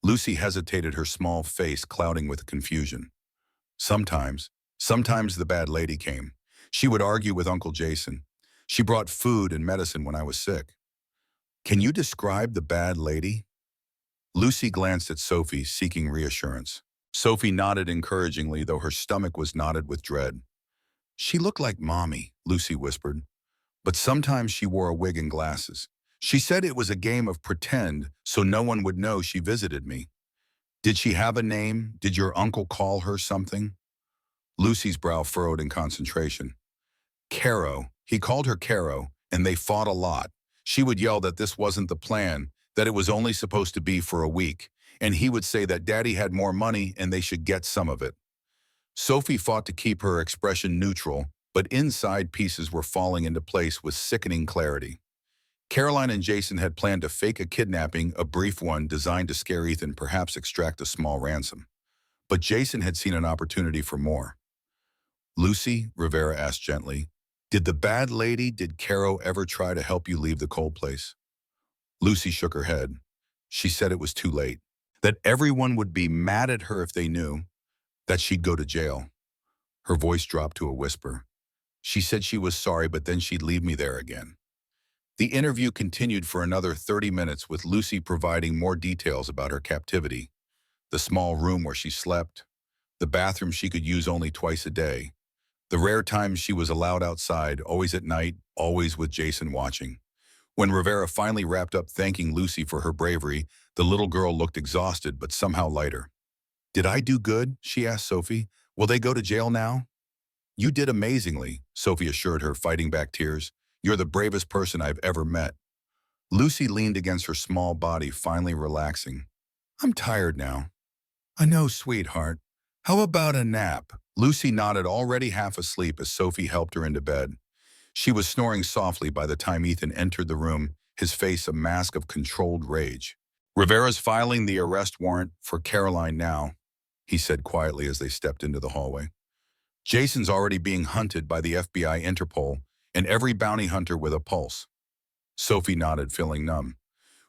Lucy hesitated, her small face clouding with confusion. Sometimes the bad lady came. She would argue with Uncle Jason. She brought food and medicine when I was sick. Can you describe the bad lady? Lucy glanced at Sophie, seeking reassurance. Sophie nodded encouragingly, though her stomach was knotted with dread. She looked like Mommy, Lucy whispered, but sometimes she wore a wig and glasses. She said it was a game of pretend so no one would know she visited me. Did she have a name? Did your uncle call her something? Lucy's brow furrowed in concentration. Caro. He called her Caro, and they fought a lot. She would yell that this wasn't the plan, that it was only supposed to be for a week, and he would say that Daddy had more money and they should get some of it. Sophie fought to keep her expression neutral, but inside pieces were falling into place with sickening clarity. Caroline and Jason had planned to fake a kidnapping, a brief one designed to scare Ethan, perhaps extract a small ransom. But Jason had seen an opportunity for more. Lucy, Rivera asked gently, did Caro ever try to help you leave the cold place? Lucy shook her head. She said it was too late, that everyone would be mad at her if they knew, that she'd go to jail. Her voice dropped to a whisper. She said she was sorry, but then she'd leave me there again. The interview continued for another 30 minutes, with Lucy providing more details about her captivity, the small room where she slept, the bathroom she could use only twice a day, the rare times she was allowed outside, always at night, always with Jason watching. When Rivera finally wrapped up thanking Lucy for her bravery, the little girl looked exhausted but somehow lighter. Did I do good? She asked Sophie. Will they go to jail now? You did amazingly, Sophie assured her, fighting back tears. You're the bravest person I've ever met. Lucy leaned against her small body, finally relaxing. I'm tired now. I know, sweetheart. How about a nap? Lucy nodded, already half asleep, as Sophie helped her into bed. She was snoring softly by the time Ethan entered the room, his face a mask of controlled rage. Rivera's filing the arrest warrant for Caroline now, he said quietly as they stepped into the hallway. Jason's already being hunted by the FBI, Interpol, and every bounty hunter with a pulse. Sophie nodded, feeling numb.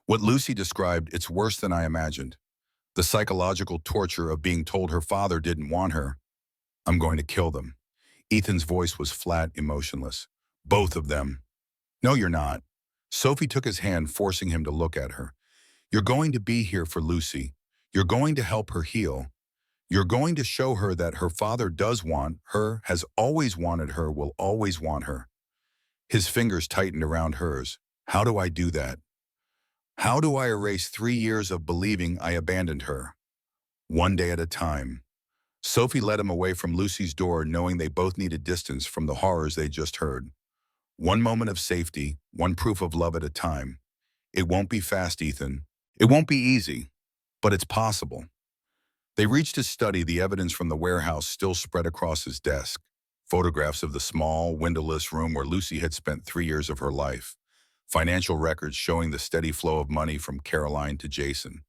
What Lucy described, it's worse than I imagined. The psychological torture of being told her father didn't want her. I'm going to kill them. Ethan's voice was flat, emotionless. Both of them. No, you're not. Sophie took his hand, forcing him to look at her. You're going to be here for Lucy. You're going to help her heal. You're going to show her that her father does want her, has always wanted her, will always want her. His fingers tightened around hers. How do I do that? How do I erase 3 years of believing I abandoned her? One day at a time. Sophie led him away from Lucy's door, knowing they both needed distance from the horrors they just heard. One moment of safety, one proof of love at a time. It won't be fast, Ethan. It won't be easy, but it's possible. They reached his study, the evidence from the warehouse still spread across his desk. Photographs of the small, windowless room where Lucy had spent 3 years of her life. Financial records showing the steady flow of money from Caroline to Jason.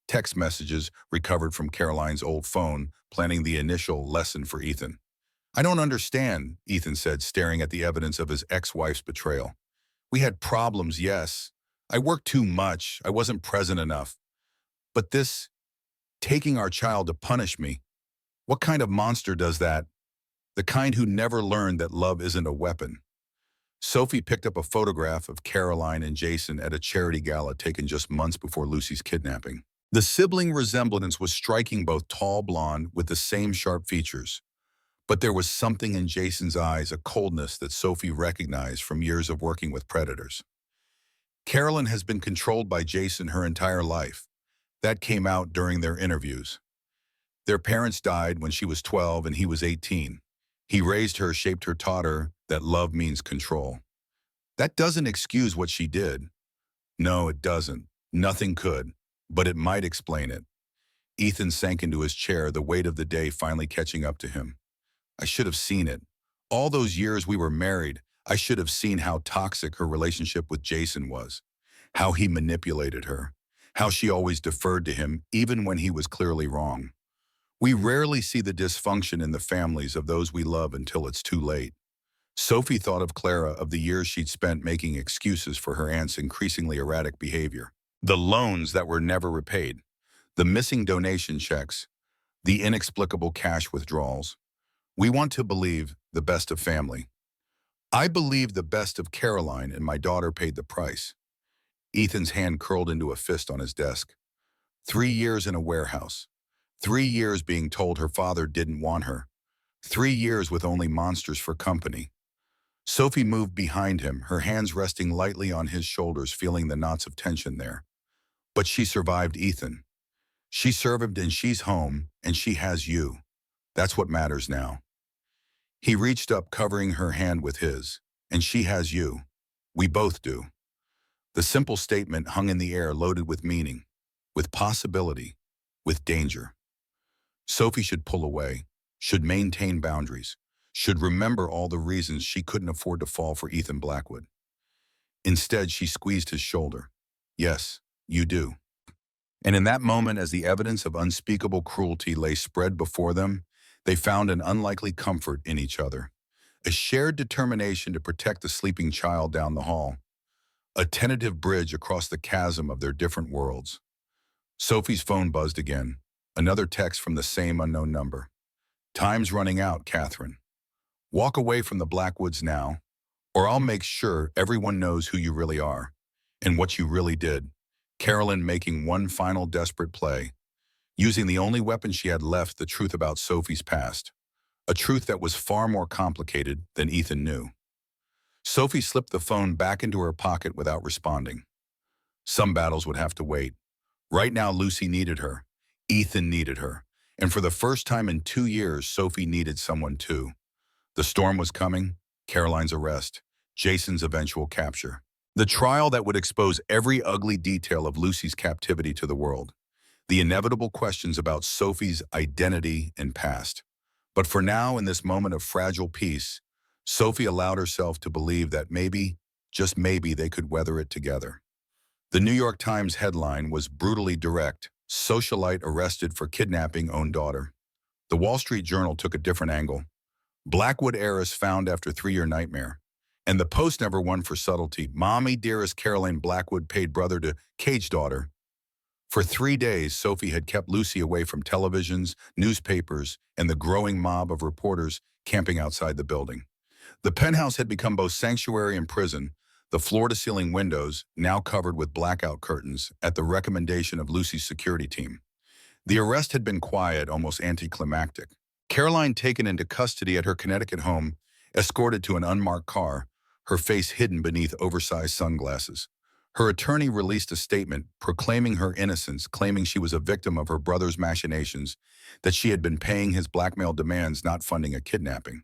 Text messages recovered from Caroline's old phone, planning the initial lesson for Ethan. I don't understand, Ethan said, staring at the evidence of his ex-wife's betrayal. We had problems, yes. I worked too much. I wasn't present enough. But this, taking our child to punish me, what kind of monster does that? The kind who never learned that love isn't a weapon. Sophie picked up a photograph of Caroline and Jason at a charity gala taken just months before Lucy's kidnapping. The sibling resemblance was striking, both tall, blonde, with the same sharp features. But there was something in Jason's eyes, a coldness that Sophie recognized from years of working with predators. Carolyn has been controlled by Jason her entire life. That came out during their interviews. Their parents died when she was 12 and he was 18. He raised her, shaped her, taught her that love means control. That doesn't excuse what she did. No, it doesn't. Nothing could. But it might explain it. Ethan sank into his chair, the weight of the day finally catching up to him. I should have seen it. All those years we were married, I should have seen how toxic her relationship with Jason was, how he manipulated her, how she always deferred to him even when he was clearly wrong. We rarely see the dysfunction in the families of those we love until it's too late. Sophie thought of Clara, of the years she'd spent making excuses for her aunt's increasingly erratic behavior. The loans that were never repaid, the missing donation checks, the inexplicable cash withdrawals. We want to believe the best of family. I believe the best of Caroline, and my daughter paid the price. Ethan's hand curled into a fist on his desk. 3 years in a warehouse. 3 years being told her father didn't want her. 3 years with only monsters for company. Sophie moved behind him, her hands resting lightly on his shoulders, feeling the knots of tension there. But she survived Ethan. She survived, and she's home, and she has you. That's what matters now. He reached up, covering her hand with his. And she has you. We both do. The simple statement hung in the air, loaded with meaning, with possibility, with danger. Sophie should pull away, should maintain boundaries, should remember all the reasons she couldn't afford to fall for Ethan Blackwood. Instead, she squeezed his shoulder. Yes, you do. And in that moment, as the evidence of unspeakable cruelty lay spread before them, they found an unlikely comfort in each other, a shared determination to protect the sleeping child down the hall, a tentative bridge across the chasm of their different worlds. Sophie's phone buzzed again, another text from the same unknown number. Time's running out, Catherine. Walk away from the Blackwoods now, or I'll make sure everyone knows who you really are and what you really did. Carolyn making one final desperate play, using the only weapon she had left, the truth about Sophie's past, a truth that was far more complicated than Ethan knew. Sophie slipped the phone back into her pocket without responding. Some battles would have to wait. Right now, Lucy needed her. Ethan needed her. And for the first time in 2 years, Sophie needed someone too. The storm was coming, Caroline's arrest, Jason's eventual capture. The trial that would expose every ugly detail of Lucy's captivity to the world. The inevitable questions about Sophie's identity and past. But for now, in this moment of fragile peace, Sophie allowed herself to believe that maybe, just maybe, they could weather it together. The New York Times headline was brutally direct: socialite arrested for kidnapping own daughter. The Wall Street Journal took a different angle. Blackwood heiress found after 3-year nightmare. And the Post never won for subtlety. Mommy dearest Caroline Blackwood paid brother to cage daughter. For 3 days, Sophie had kept Lucy away from televisions, newspapers, and the growing mob of reporters camping outside the building. The penthouse had become both sanctuary and prison, the floor-to-ceiling windows now covered with blackout curtains at the recommendation of Lucy's security team. The arrest had been quiet, almost anticlimactic. Caroline taken into custody at her Connecticut home, escorted to an unmarked car, her face hidden beneath oversized sunglasses. Her attorney released a statement proclaiming her innocence, claiming she was a victim of her brother's machinations, that she had been paying his blackmail demands, not funding a kidnapping.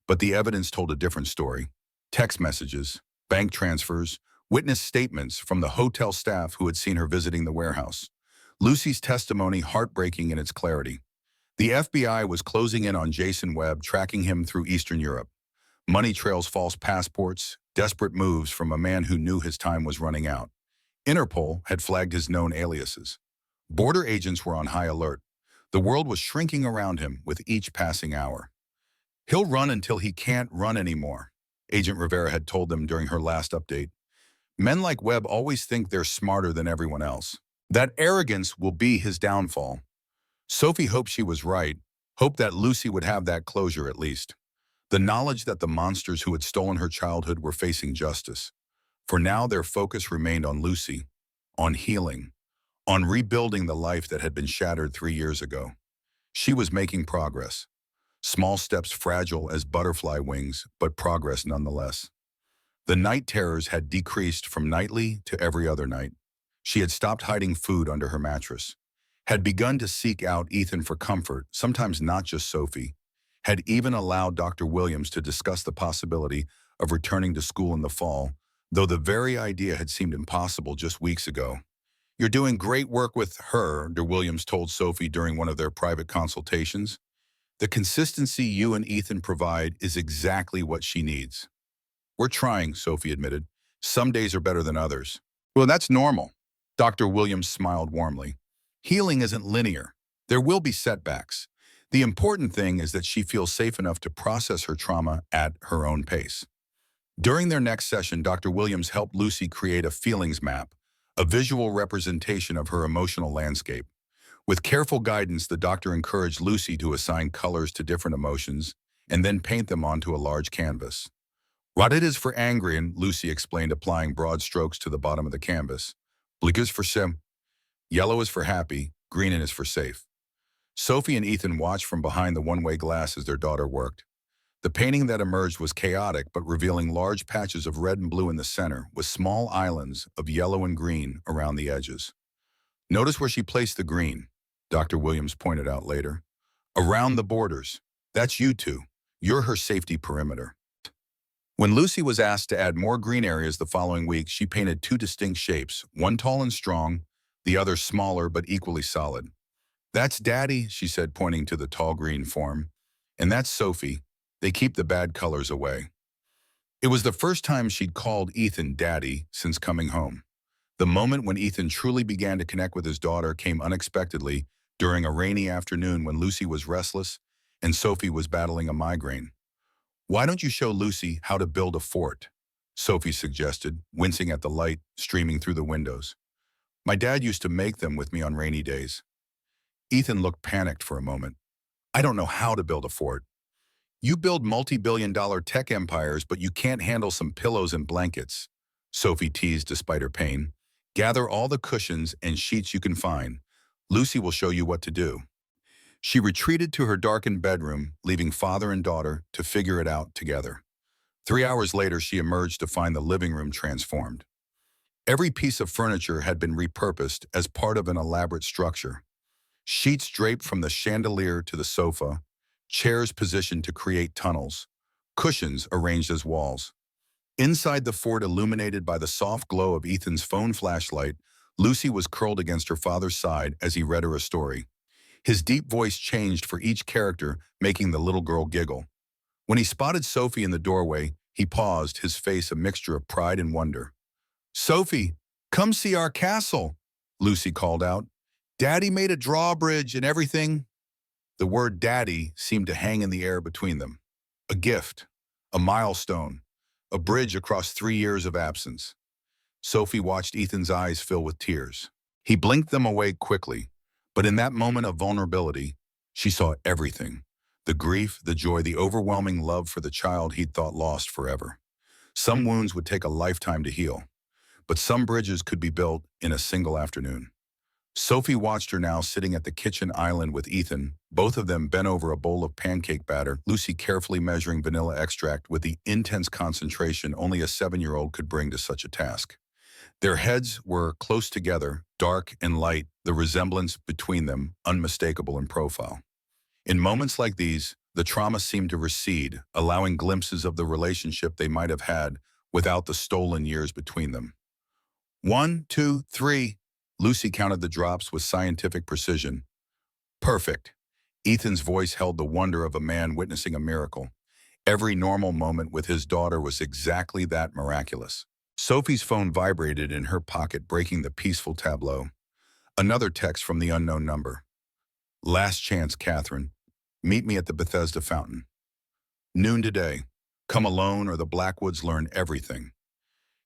But the evidence told a different story. Text messages, bank transfers, witness statements from the hotel staff who had seen her visiting the warehouse. Lucy's testimony heartbreaking in its clarity. The FBI was closing in on Jason Webb, tracking him through Eastern Europe. Money trails, false passports, desperate moves from a man who knew his time was running out. Interpol had flagged his known aliases. Border agents were on high alert. The world was shrinking around him with each passing hour. He'll run until he can't run anymore, Agent Rivera had told them during her last update. Men like Webb always think they're smarter than everyone else. That arrogance will be his downfall. Sophie hoped she was right, hoped that Lucy would have that closure at least. The knowledge that the monsters who had stolen her childhood were facing justice. For now, their focus remained on Lucy, on healing, on rebuilding the life that had been shattered 3 years ago. She was making progress. Small steps, fragile as butterfly wings, but progress nonetheless. The night terrors had decreased from nightly to every other night. She had stopped hiding food under her mattress, had begun to seek out Ethan for comfort, sometimes not just Sophie, had even allowed Dr. Williams to discuss the possibility of returning to school in the fall, though the very idea had seemed impossible just weeks ago. "You're doing great work with her," Dr. Williams told Sophie during one of their private consultations. The consistency you and Ethan provide is exactly what she needs. We're trying, Sophie admitted. Some days are better than others. Well, that's normal. Dr. Williams smiled warmly. Healing isn't linear. There will be setbacks. The important thing is that she feels safe enough to process her trauma at her own pace. During their next session, Dr. Williams helped Lucy create a feelings map, a visual representation of her emotional landscape. With careful guidance, the doctor encouraged Lucy to assign colors to different emotions and then paint them onto a large canvas. Red is for angry, and Lucy explained, applying broad strokes to the bottom of the canvas. Blue is for sim, yellow is for happy, green is for safe. Sophie and Ethan watched from behind the one-way glass as their daughter worked. The painting that emerged was chaotic, but revealing large patches of red and blue in the center, with small islands of yellow and green around the edges. Notice where she placed the green, Dr. Williams pointed out later. Around the borders. That's you two. You're her safety perimeter. When Lucy was asked to add more green areas the following week, she painted two distinct shapes, one tall and strong, the other smaller but equally solid. That's Daddy, she said, pointing to the tall green form. And that's Sophie. They keep the bad colors away. It was the first time she'd called Ethan Daddy since coming home. The moment when Ethan truly began to connect with his daughter came unexpectedly during a rainy afternoon when Lucy was restless and Sophie was battling a migraine. Why don't you show Lucy how to build a fort? Sophie suggested, wincing at the light streaming through the windows. My dad used to make them with me on rainy days. Ethan looked panicked for a moment. I don't know how to build a fort. You build multi-billion-dollar tech empires, but you can't handle some pillows and blankets, Sophie teased despite her pain. Gather all the cushions and sheets you can find. Lucy will show you what to do. She retreated to her darkened bedroom, leaving father and daughter to figure it out together. 3 hours later, she emerged to find the living room transformed. Every piece of furniture had been repurposed as part of an elaborate structure. Sheets draped from the chandelier to the sofa, chairs positioned to create tunnels, cushions arranged as walls. Inside the fort, illuminated by the soft glow of Ethan's phone flashlight, Lucy was curled against her father's side as he read her a story. His deep voice changed for each character, making the little girl giggle. When he spotted Sophie in the doorway, he paused, his face a mixture of pride and wonder. Sophie, come see our castle, Lucy called out. Daddy made a drawbridge and everything. The word daddy seemed to hang in the air between them. A gift, a milestone, a bridge across 3 years of absence. Sophie watched Ethan's eyes fill with tears. He blinked them away quickly, but in that moment of vulnerability, she saw everything. The grief, the joy, the overwhelming love for the child he'd thought lost forever. Some wounds would take a lifetime to heal, but some bridges could be built in a single afternoon. Sophie watched her now sitting at the kitchen island with Ethan, both of them bent over a bowl of pancake batter, Lucy carefully measuring vanilla extract with the intense concentration only a 7-year-old could bring to such a task. Their heads were close together, dark and light, the resemblance between them unmistakable in profile. In moments like these, the trauma seemed to recede, allowing glimpses of the relationship they might have had without the stolen years between them. 1, 2, 3. Lucy counted the drops with scientific precision. Perfect. Ethan's voice held the wonder of a man witnessing a miracle. Every normal moment with his daughter was exactly that miraculous. Sophie's phone vibrated in her pocket, breaking the peaceful tableau. Another text from the unknown number. Last chance, Catherine. Meet me at the Bethesda fountain. Noon today. Come alone or the Blackwoods learn everything.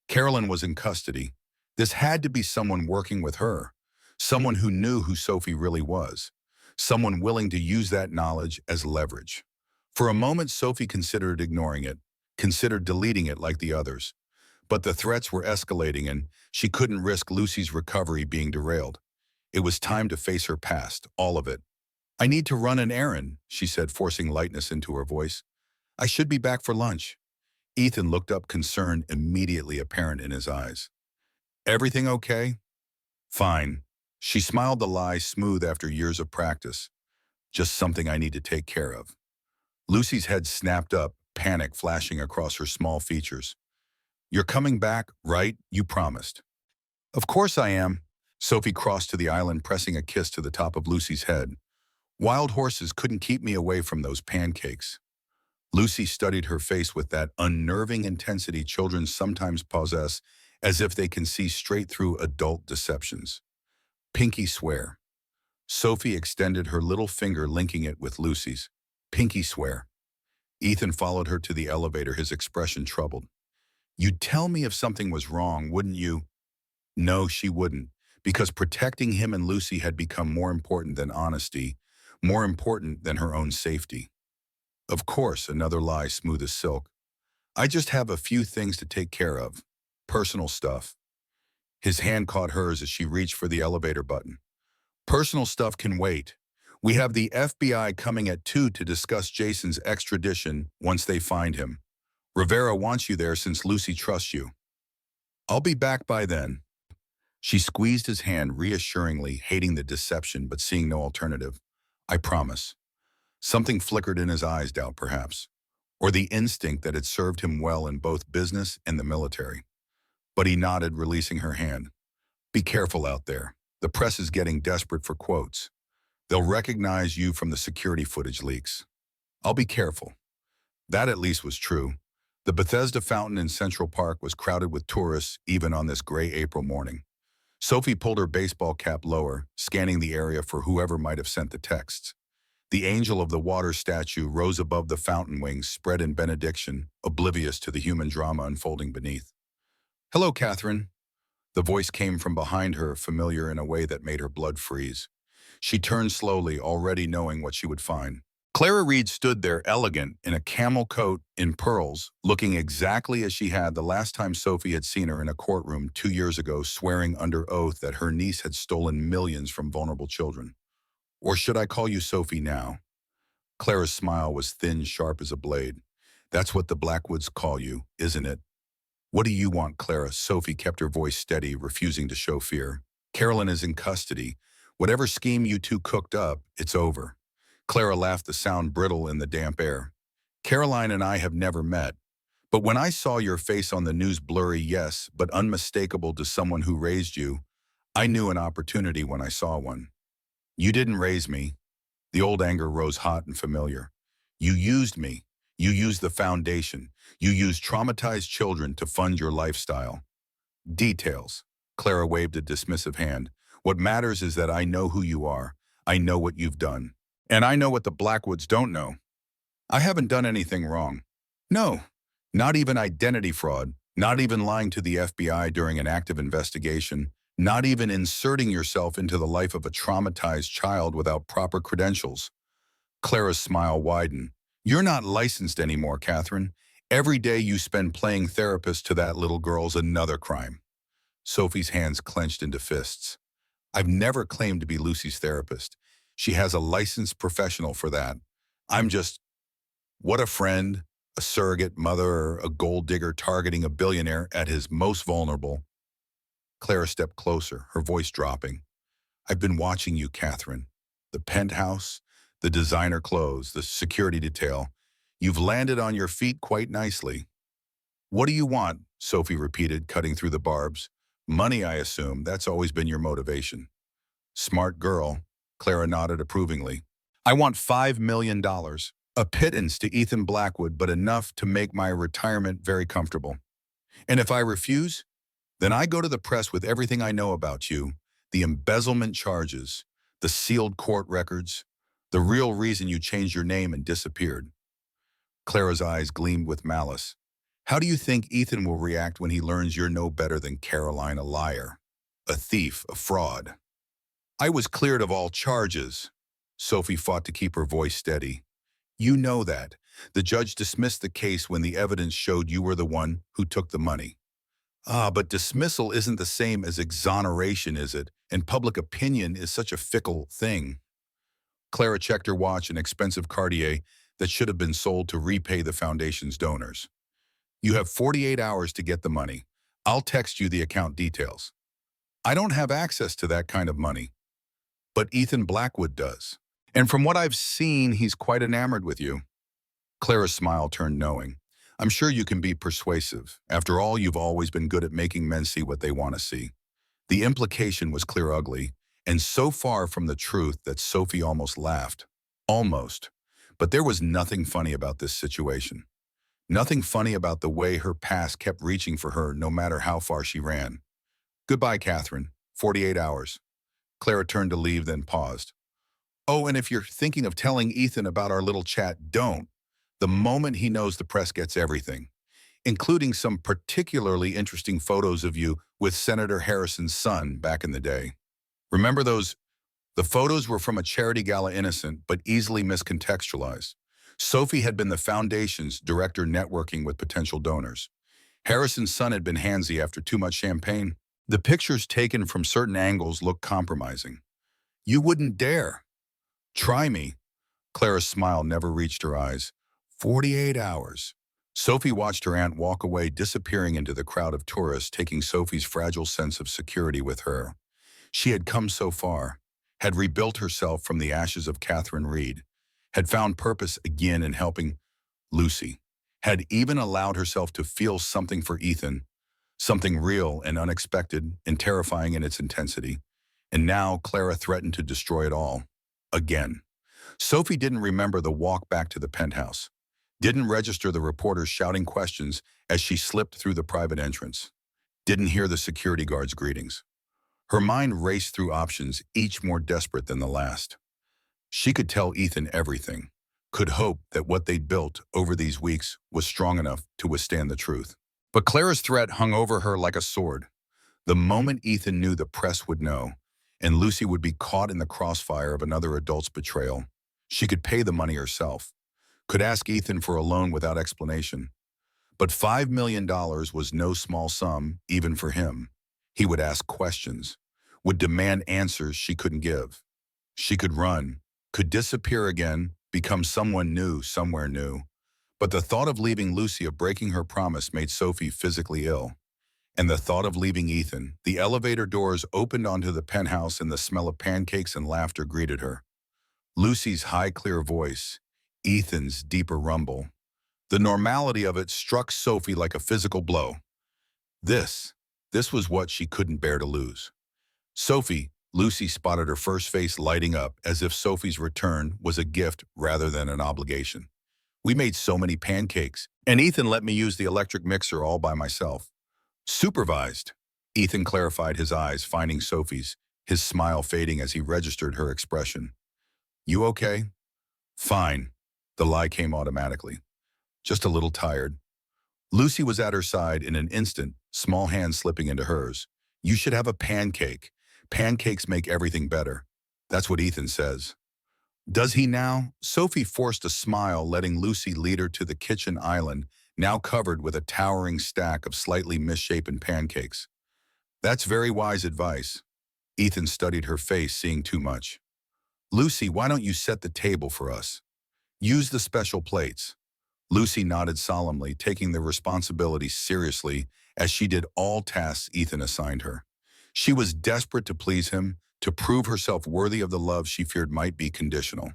Carolyn was in custody. This had to be someone working with her, someone who knew who Sophie really was, someone willing to use that knowledge as leverage. For a moment, Sophie considered ignoring it, considered deleting it like the others. But the threats were escalating and she couldn't risk Lucy's recovery being derailed. It was time to face her past, all of it. I need to run an errand, she said, forcing lightness into her voice. I should be back for lunch. Ethan looked up, concern immediately apparent in his eyes. Everything okay? Fine. She smiled, the lie smooth after years of practice. Just something I need to take care of. Lucy's head snapped up, panic flashing across her small features. You're coming back, right? You promised. Of course I am. Sophie crossed to the island, pressing a kiss to the top of Lucy's head. Wild horses couldn't keep me away from those pancakes. Lucy studied her face with that unnerving intensity children sometimes possess, as if they can see straight through adult deceptions. Pinky swear. Sophie extended her little finger, linking it with Lucy's. Pinky swear. Ethan followed her to the elevator, his expression troubled. You'd tell me if something was wrong, wouldn't you? No, she wouldn't, because protecting him and Lucy had become more important than honesty, more important than her own safety. Of course, another lie smooth as silk. I just have a few things to take care of. Personal stuff. His hand caught hers as she reached for the elevator button. Personal stuff can wait. We have the FBI coming at 2 to discuss Jason's extradition once they find him. Rivera wants you there since Lucy trusts you. I'll be back by then. She squeezed his hand reassuringly, hating the deception but seeing no alternative. I promise. Something flickered in his eyes, doubt perhaps, or the instinct that had served him well in both business and the military. But he nodded, releasing her hand. Be careful out there. The press is getting desperate for quotes. They'll recognize you from the security footage leaks. I'll be careful. That at least was true. The Bethesda fountain in Central Park was crowded with tourists even on this gray April morning. Sophie pulled her baseball cap lower, scanning the area for whoever might have sent the texts. The angel of the water statue rose above the fountain, wings spread in benediction, oblivious to the human drama unfolding beneath. Hello, Catherine. The voice came from behind her, familiar in a way that made her blood freeze. She turned slowly, already knowing what she would find. Clara Reed stood there, elegant, in a camel coat in pearls, looking exactly as she had the last time Sophie had seen her in a courtroom 2 years ago, swearing under oath that her niece had stolen millions from vulnerable children. Or should I call you Sophie now? Clara's smile was thin, sharp as a blade. That's what the Blackwoods call you, isn't it? What do you want, Clara? Sophie kept her voice steady, refusing to show fear. Carolyn is in custody. Whatever scheme you two cooked up, it's over. Clara laughed, the sound brittle in the damp air. Caroline and I have never met. But when I saw your face on the news, blurry, yes, but unmistakable to someone who raised you, I knew an opportunity when I saw one. You didn't raise me. The old anger rose hot and familiar. You used me. You used the foundation. You used traumatized children to fund your lifestyle. Details. Clara waved a dismissive hand. What matters is that I know who you are. I know what you've done. And I know what the Blackwoods don't know. I haven't done anything wrong. No, not even identity fraud, not even lying to the FBI during an active investigation, not even inserting yourself into the life of a traumatized child without proper credentials. Clara's smile widened. You're not licensed anymore, Catherine. Every day you spend playing therapist to that little girl's another crime. Sophie's hands clenched into fists. I've never claimed to be Lucy's therapist. She has a licensed professional for that. I'm just, what a friend, a surrogate mother, or a gold digger targeting a billionaire at his most vulnerable. Clara stepped closer, her voice dropping. I've been watching you, Catherine. The penthouse, the designer clothes, the security detail. You've landed on your feet quite nicely. What do you want? Sophie repeated, cutting through the barbs. Money, I assume. That's always been your motivation. Smart girl. Clara nodded approvingly. I want $5 million. A pittance to Ethan Blackwood, but enough to make my retirement very comfortable. And if I refuse, then I go to the press with everything I know about you, the embezzlement charges, the sealed court records, the real reason you changed your name and disappeared. Clara's eyes gleamed with malice. How do you think Ethan will react when he learns you're no better than Caroline, a liar, a thief, a fraud? I was cleared of all charges. Sophie fought to keep her voice steady. You know that. The judge dismissed the case when the evidence showed you were the one who took the money. But dismissal isn't the same as exoneration, is it? And public opinion is such a fickle thing. Clara checked her watch, an expensive Cartier that should have been sold to repay the foundation's donors. You have 48 hours to get the money. I'll text you the account details. I don't have access to that kind of money. But Ethan Blackwood does. And from what I've seen, he's quite enamored with you. Clara's smile turned knowing. I'm sure you can be persuasive. After all, you've always been good at making men see what they want to see. The implication was clear ugly, and so far from the truth that Sophie almost laughed. Almost. But there was nothing funny about this situation. Nothing funny about the way her past kept reaching for her no matter how far she ran. Goodbye, Catherine. 48 hours. Clara turned to leave, then paused. Oh, and if you're thinking of telling Ethan about our little chat, don't. The moment he knows, the press gets everything, including some particularly interesting photos of you with Senator Harrison's son back in the day. Remember those? The photos were from a charity gala, innocent but easily miscontextualized. Sophie had been the foundation's director, networking with potential donors. Harrison's son had been handsy after too much champagne. The pictures taken from certain angles looked compromising. You wouldn't dare. Try me. Clara's smile never reached her eyes. 48 hours. Sophie watched her aunt walk away, disappearing into the crowd of tourists, taking Sophie's fragile sense of security with her. She had come so far, had rebuilt herself from the ashes of Catherine Reed, had found purpose again in helping Lucy, had even allowed herself to feel something for Ethan, something real and unexpected and terrifying in its intensity. And now Clara threatened to destroy it all. Again. Sophie didn't remember the walk back to the penthouse, didn't register the reporters shouting questions as she slipped through the private entrance, didn't hear the security guards' greetings. Her mind raced through options, each more desperate than the last. She could tell Ethan everything, could hope that what they'd built over these weeks was strong enough to withstand the truth. But Clara's threat hung over her like a sword. The moment Ethan knew, the press would know, and Lucy would be caught in the crossfire of another adult's betrayal. She could pay the money herself, could ask Ethan for a loan without explanation. But $5 million was no small sum, even for him. He would ask questions, would demand answers she couldn't give. She could run, could disappear again, become someone new, somewhere new. But the thought of leaving Lucy, of breaking her promise, made Sophie physically ill. And the thought of leaving Ethan. The elevator doors opened onto the penthouse and the smell of pancakes and laughter greeted her. Lucy's high, clear voice, Ethan's deeper rumble. The normality of it struck Sophie like a physical blow. This was what she couldn't bear to lose. Sophie, Lucy spotted her first face lighting up, as if Sophie's return was a gift rather than an obligation. We made so many pancakes, and Ethan let me use the electric mixer all by myself. Supervised. Ethan clarified, his eyes finding Sophie's, his smile fading as he registered her expression. You okay? Fine. The lie came automatically. Just a little tired. Lucy was at her side in an instant, small hand slipping into hers. You should have a pancake. Pancakes make everything better. That's what Ethan says. Does he now? Sophie forced a smile, letting Lucy lead her to the kitchen island, now covered with a towering stack of slightly misshapen pancakes. That's very wise advice. Ethan studied her face, seeing too much. Lucy, why don't you set the table for us? Use the special plates. Lucy nodded solemnly, taking the responsibility seriously as she did all tasks Ethan assigned her. She was desperate to please him, to prove herself worthy of the love she feared might be conditional.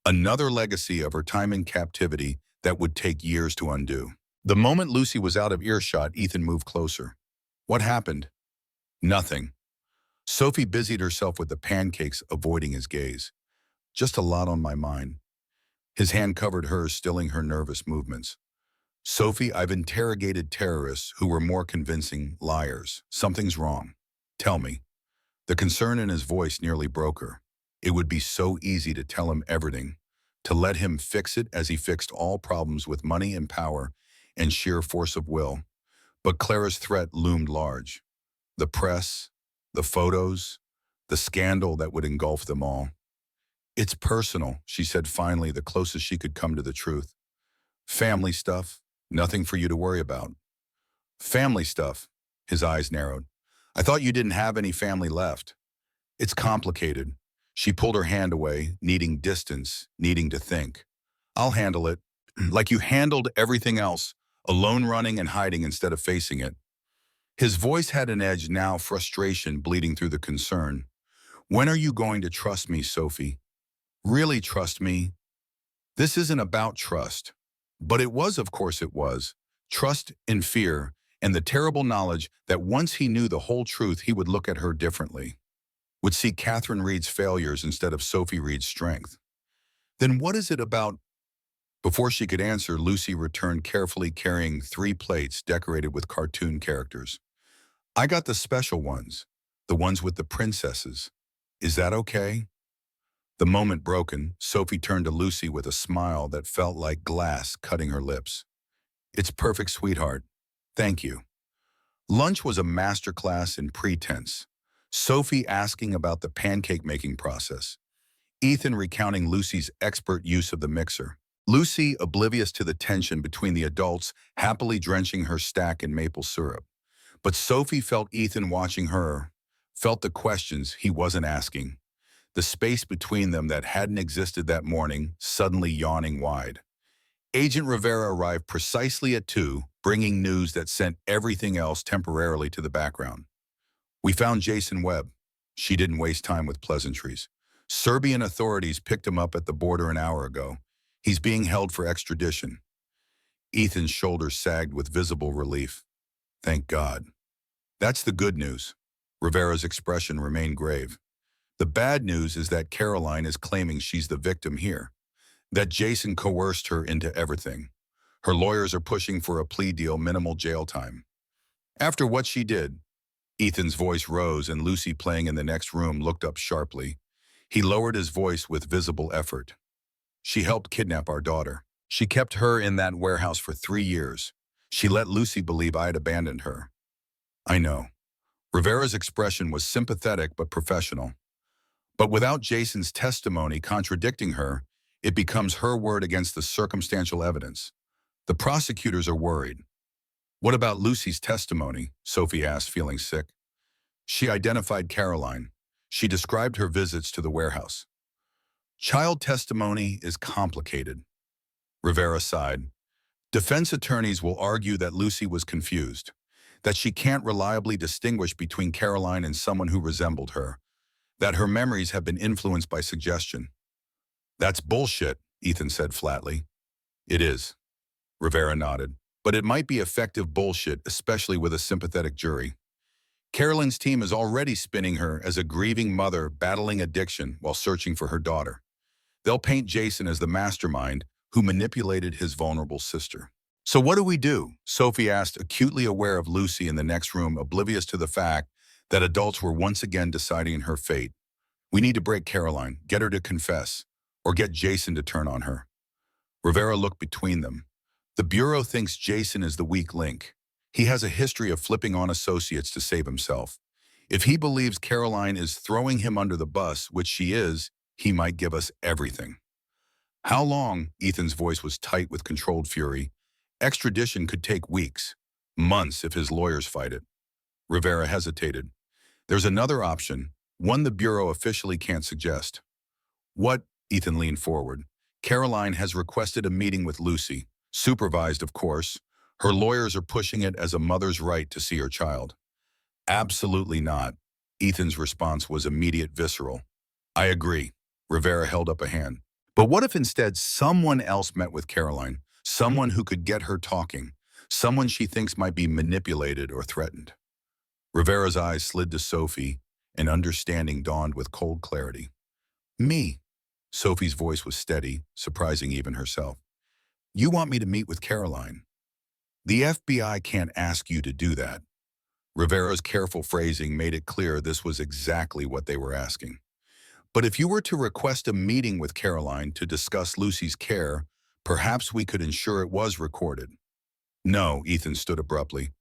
Another legacy of her time in captivity that would take years to undo. The moment Lucy was out of earshot, Ethan moved closer. What happened? Nothing. Sophie busied herself with the pancakes, avoiding his gaze. Just a lot on my mind. His hand covered hers, stilling her nervous movements. Sophie, I've interrogated terrorists who were more convincing liars. Something's wrong. Tell me. The concern in his voice nearly broke her. It would be so easy to tell him everything, to let him fix it as he fixed all problems with money and power and sheer force of will. But Clara's threat loomed large. The press, the photos, the scandal that would engulf them all. It's personal, she said finally, the closest she could come to the truth. Family stuff, nothing for you to worry about. Family stuff, his eyes narrowed. I thought you didn't have any family left. It's complicated. She pulled her hand away, needing distance, needing to think. I'll handle it, like you handled everything else, alone, running and hiding instead of facing it. His voice had an edge now, frustration bleeding through the concern. When are you going to trust me, Sophie? Really trust me? This isn't about trust. But it was, of course it was. Trust in fear, and the terrible knowledge that once he knew the whole truth, he would look at her differently. would see Catherine Reed's failures instead of Sophie Reed's strength. Then what is it about? Before she could answer, Lucy returned carefully carrying 3 plates decorated with cartoon characters. I got the special ones, the ones with the princesses. Is that okay? The moment broken, Sophie turned to Lucy with a smile that felt like glass cutting her lips. It's perfect, sweetheart. Thank you. Lunch was a masterclass in pretense. Sophie asking about the pancake-making process. Ethan recounting Lucy's expert use of the mixer. Lucy oblivious to the tension between the adults, happily drenching her stack in maple syrup. But Sophie felt Ethan watching her, felt the questions he wasn't asking. The space between them that hadn't existed that morning, suddenly yawning wide. Agent Rivera arrived precisely at 2, bringing news that sent everything else temporarily to the background. We found Jason Webb. She didn't waste time with pleasantries. Serbian authorities picked him up at the border an hour ago. He's being held for extradition. Ethan's shoulders sagged with visible relief. Thank God. That's the good news. Rivera's expression remained grave. The bad news is that Caroline is claiming she's the victim here, that Jason coerced her into everything. Her lawyers are pushing for a plea deal, minimal jail time. After what she did, Ethan's voice rose and Lucy, playing in the next room, looked up sharply. He lowered his voice with visible effort. She helped kidnap our daughter. She kept her in that warehouse for 3 years. She let Lucy believe I had abandoned her. I know. Rivera's expression was sympathetic but professional. But without Jason's testimony contradicting her, it becomes her word against the circumstantial evidence. The prosecutors are worried. What about Lucy's testimony? Sophie asked, feeling sick. She identified Caroline. She described her visits to the warehouse. Child testimony is complicated. Rivera sighed. Defense attorneys will argue that Lucy was confused, that she can't reliably distinguish between Caroline and someone who resembled her, that her memories have been influenced by suggestion. That's bullshit, Ethan said flatly. It is. Rivera nodded. But it might be effective bullshit, especially with a sympathetic jury. Caroline's team is already spinning her as a grieving mother battling addiction while searching for her daughter. They'll paint Jason as the mastermind who manipulated his vulnerable sister. So what do we do? Sophie asked, acutely aware of Lucy in the next room, oblivious to the fact that adults were once again deciding her fate. We need to break Caroline, get her to confess, or get Jason to turn on her. Rivera looked between them. The Bureau thinks Jason is the weak link. He has a history of flipping on associates to save himself. If he believes Caroline is throwing him under the bus, which she is, he might give us everything. How long? Ethan's voice was tight with controlled fury. Extradition could take weeks, months if his lawyers fight it. Rivera hesitated. There's another option, one the Bureau officially can't suggest. What? Ethan leaned forward. Caroline has requested a meeting with Lucy, supervised, of course. Her lawyers are pushing it as a mother's right to see her child. Absolutely not. Ethan's response was immediate, visceral. I agree. Rivera held up a hand. But what if instead someone else met with Caroline, someone who could get her talking, someone she thinks might be manipulated or threatened? Rivera's eyes slid to Sophie, and understanding dawned with cold clarity. Me. Sophie's voice was steady, surprising even herself. You want me to meet with Caroline? The FBI can't ask you to do that. Rivera's careful phrasing made it clear this was exactly what they were asking. But if you were to request a meeting with Caroline to discuss Lucy's care, perhaps we could ensure it was recorded. No, Ethan stood abruptly.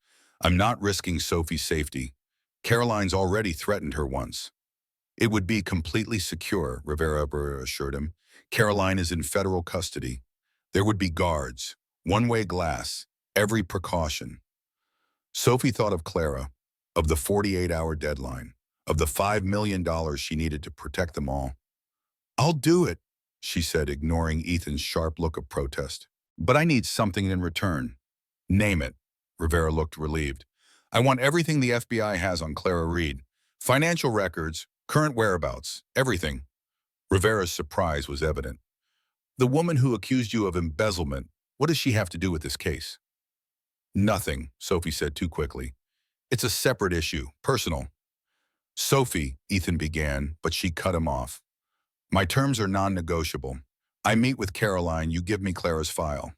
I'm not risking Sophie's safety. Caroline's already threatened her once. It would be completely secure, Rivera assured him. Caroline is in federal custody. There would be guards, one-way glass, every precaution. Sophie thought of Clara, of the 48-hour deadline, of the $5 million she needed to protect them all. I'll do it, she said, ignoring Ethan's sharp look of protest. But I need something in return. Name it. Rivera looked relieved. I want everything the FBI has on Clara Reed. Financial records, current whereabouts, everything. Rivera's surprise was evident. The woman who accused you of embezzlement, what does she have to do with this case? Nothing, Sophie said too quickly. It's a separate issue, personal. Sophie, Ethan began, but she cut him off. My terms are non-negotiable. I meet with Caroline, you give me Clara's file.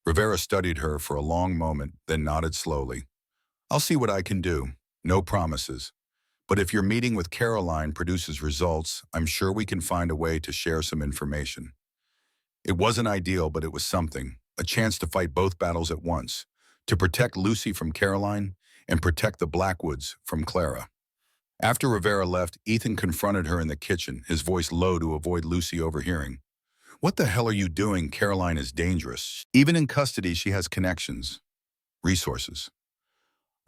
Rivera studied her for a long moment, then nodded slowly. I'll see what I can do. No promises. But if your meeting with Caroline produces results, I'm sure we can find a way to share some information. It wasn't ideal, but it was something. A chance to fight both battles at once. To protect Lucy from Caroline and protect the Blackwoods from Clara. After Rivera left, Ethan confronted her in the kitchen, his voice low to avoid Lucy overhearing. What the hell are you doing? Caroline is dangerous. Even in custody, she has connections, resources.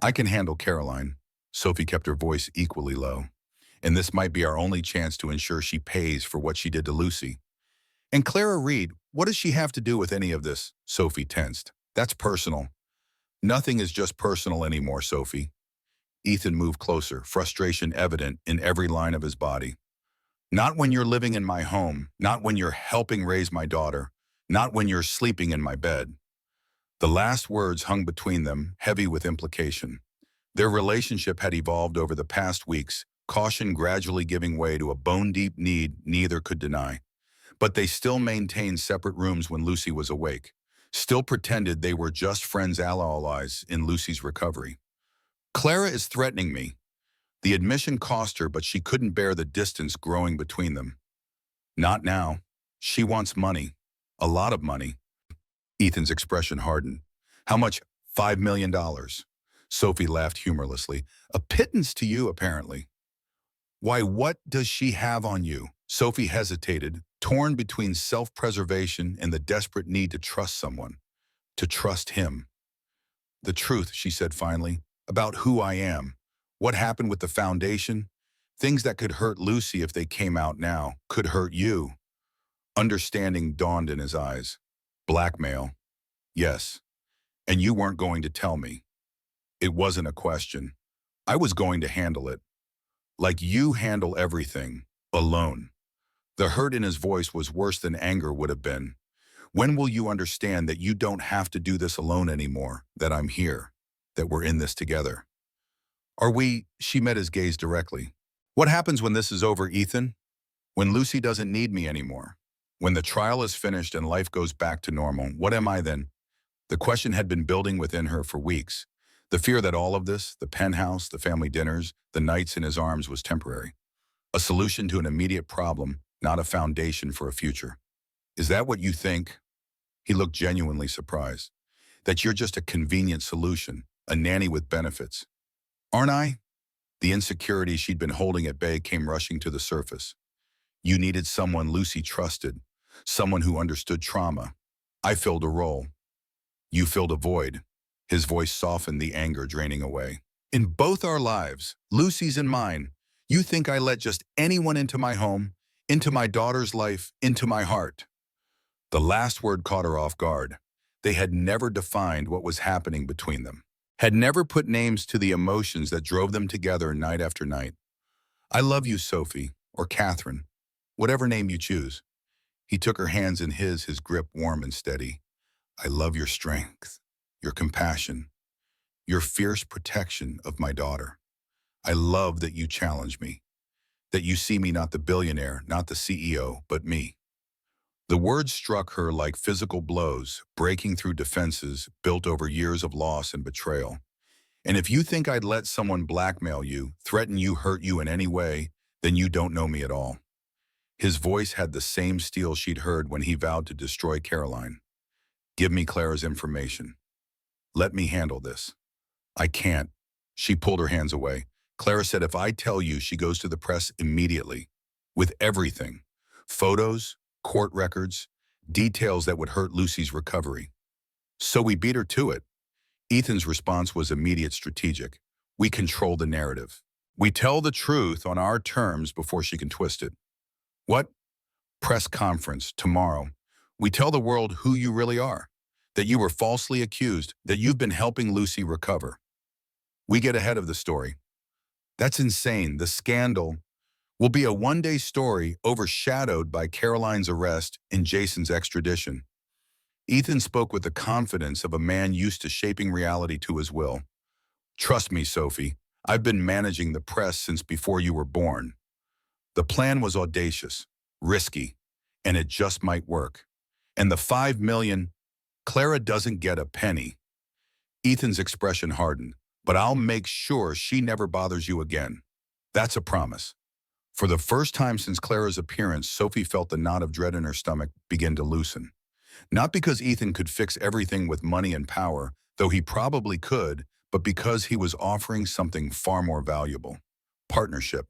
I can handle Caroline. Sophie kept her voice equally low. And this might be our only chance to ensure she pays for what she did to Lucy. And Clara Reed, what does she have to do with any of this? Sophie tensed. That's personal. Nothing is just personal anymore, Sophie. Ethan moved closer, frustration evident in every line of his body. Not when you're living in my home, not when you're helping raise my daughter, not when you're sleeping in my bed. The last words hung between them, heavy with implication. Their relationship had evolved over the past weeks, caution gradually giving way to a bone-deep need neither could deny. But they still maintained separate rooms when Lucy was awake, still pretended they were just friends allies in Lucy's recovery. Clara is threatening me. The admission cost her, but she couldn't bear the distance growing between them. Not now. She wants money. A lot of money. Ethan's expression hardened. How much? $5 million. Sophie laughed humorlessly. A pittance to you, apparently. Why, what does she have on you? Sophie hesitated, torn between self-preservation and the desperate need to trust someone. To trust him. The truth, she said finally, about who I am. What happened with the foundation? Things that could hurt Lucy if they came out now, could hurt you. Understanding dawned in his eyes. Blackmail. Yes. And you weren't going to tell me. It wasn't a question. I was going to handle it. Like you handle everything. Alone. The hurt in his voice was worse than anger would have been. When will you understand that you don't have to do this alone anymore, that I'm here, that we're in this together? Are we? She met his gaze directly. What happens when this is over, Ethan? When Lucy doesn't need me anymore? When the trial is finished and life goes back to normal, what am I then? The question had been building within her for weeks. The fear that all of this, the penthouse, the family dinners, the nights in his arms was temporary. A solution to an immediate problem, not a foundation for a future. Is that what you think? He looked genuinely surprised. That you're just a convenient solution, a nanny with benefits. Aren't I? The insecurity she'd been holding at bay came rushing to the surface. You needed someone Lucy trusted, someone who understood trauma. I filled a role. You filled a void. His voice softened, the anger draining away. In both our lives, Lucy's and mine, you think I let just anyone into my home, into my daughter's life, into my heart? The last word caught her off guard. They had never defined what was happening between them, had never put names to the emotions that drove them together night after night. I love you, Sophie, or Catherine, whatever name you choose. He took her hands in his grip warm and steady. I love your strength, your compassion, your fierce protection of my daughter. I love that you challenge me, that you see me not the billionaire, not the CEO, but me. The words struck her like physical blows, breaking through defenses built over years of loss and betrayal. And if you think I'd let someone blackmail you, threaten you, hurt you in any way, then you don't know me at all. His voice had the same steel she'd heard when he vowed to destroy Caroline. Give me Clara's information. Let me handle this. I can't. She pulled her hands away. Clara said if I tell you, she goes to the press immediately. With everything. Photos, court records, details that would hurt Lucy's recovery. So we beat her to it. Ethan's response was immediate, strategic. We control the narrative. We tell the truth on our terms before she can twist it. What? Press conference, tomorrow. We tell the world who you really are, that you were falsely accused, that you've been helping Lucy recover. We get ahead of the story. That's insane. The scandal will be a one-day story overshadowed by Caroline's arrest and Jason's extradition. Ethan spoke with the confidence of a man used to shaping reality to his will. Trust me, Sophie. I've been managing the press since before you were born. The plan was audacious, risky, and it just might work. And the 5 million, Clara doesn't get a penny. Ethan's expression hardened, but I'll make sure she never bothers you again. That's a promise. For the first time since Clara's appearance, Sophie felt the knot of dread in her stomach begin to loosen. Not because Ethan could fix everything with money and power, though he probably could, but because he was offering something far more valuable. Partnership,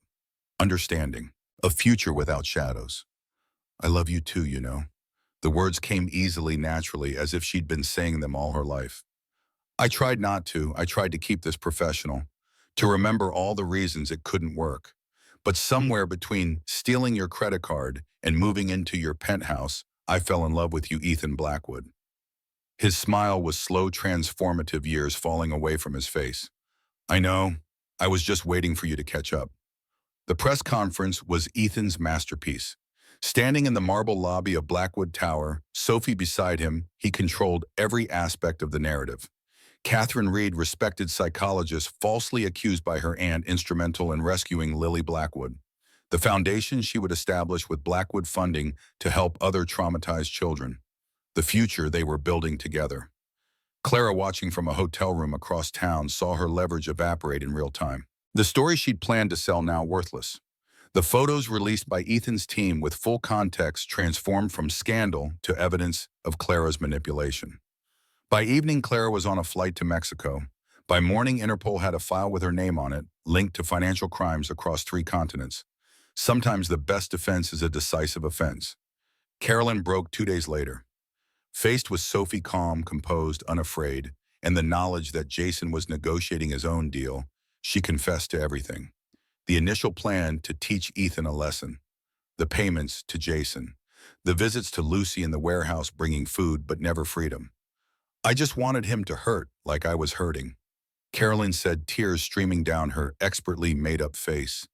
understanding, a future without shadows. I love you too, you know. The words came easily, naturally, as if she'd been saying them all her life. I tried not to. I tried to keep this professional, to remember all the reasons it couldn't work. But somewhere between stealing your credit card and moving into your penthouse, I fell in love with you, Ethan Blackwood. His smile was slow, transformative years falling away from his face. I know. I was just waiting for you to catch up. The press conference was Ethan's masterpiece. Standing in the marble lobby of Blackwood Tower, Sophie beside him, he controlled every aspect of the narrative. Catherine Reed, respected psychologist, falsely accused by her aunt, instrumental in rescuing Lily Blackwood. The foundation she would establish with Blackwood funding to help other traumatized children. The future they were building together. Clara, watching from a hotel room across town, saw her leverage evaporate in real time. The story she'd planned to sell now worthless. The photos released by Ethan's team with full context transformed from scandal to evidence of Clara's manipulation. By evening, Clara was on a flight to Mexico. By morning, Interpol had a file with her name on it, linked to financial crimes across 3 continents. Sometimes the best defense is a decisive offense. Carolyn broke 2 days later. Faced with Sophie, calm, composed, unafraid, and the knowledge that Jason was negotiating his own deal, she confessed to everything. The initial plan to teach Ethan a lesson. The payments to Jason. The visits to Lucy in the warehouse bringing food but never freedom. I just wanted him to hurt like I was hurting. Carolyn said, tears streaming down her expertly made-up face.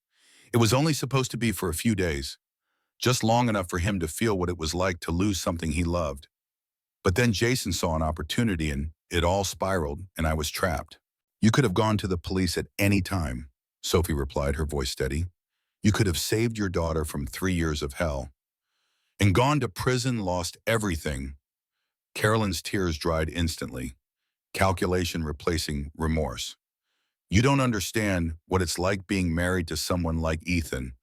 It was only supposed to be for a few days, just long enough for him to feel what it was like to lose something he loved. But then Jason saw an opportunity and it all spiraled, and I was trapped. You could have gone to the police at any time, Sophie replied, her voice steady. You could have saved your daughter from 3 years of hell. And gone to prison, lost everything. Carolyn's tears dried instantly, calculation replacing remorse. You don't understand what it's like being married to someone like Ethan,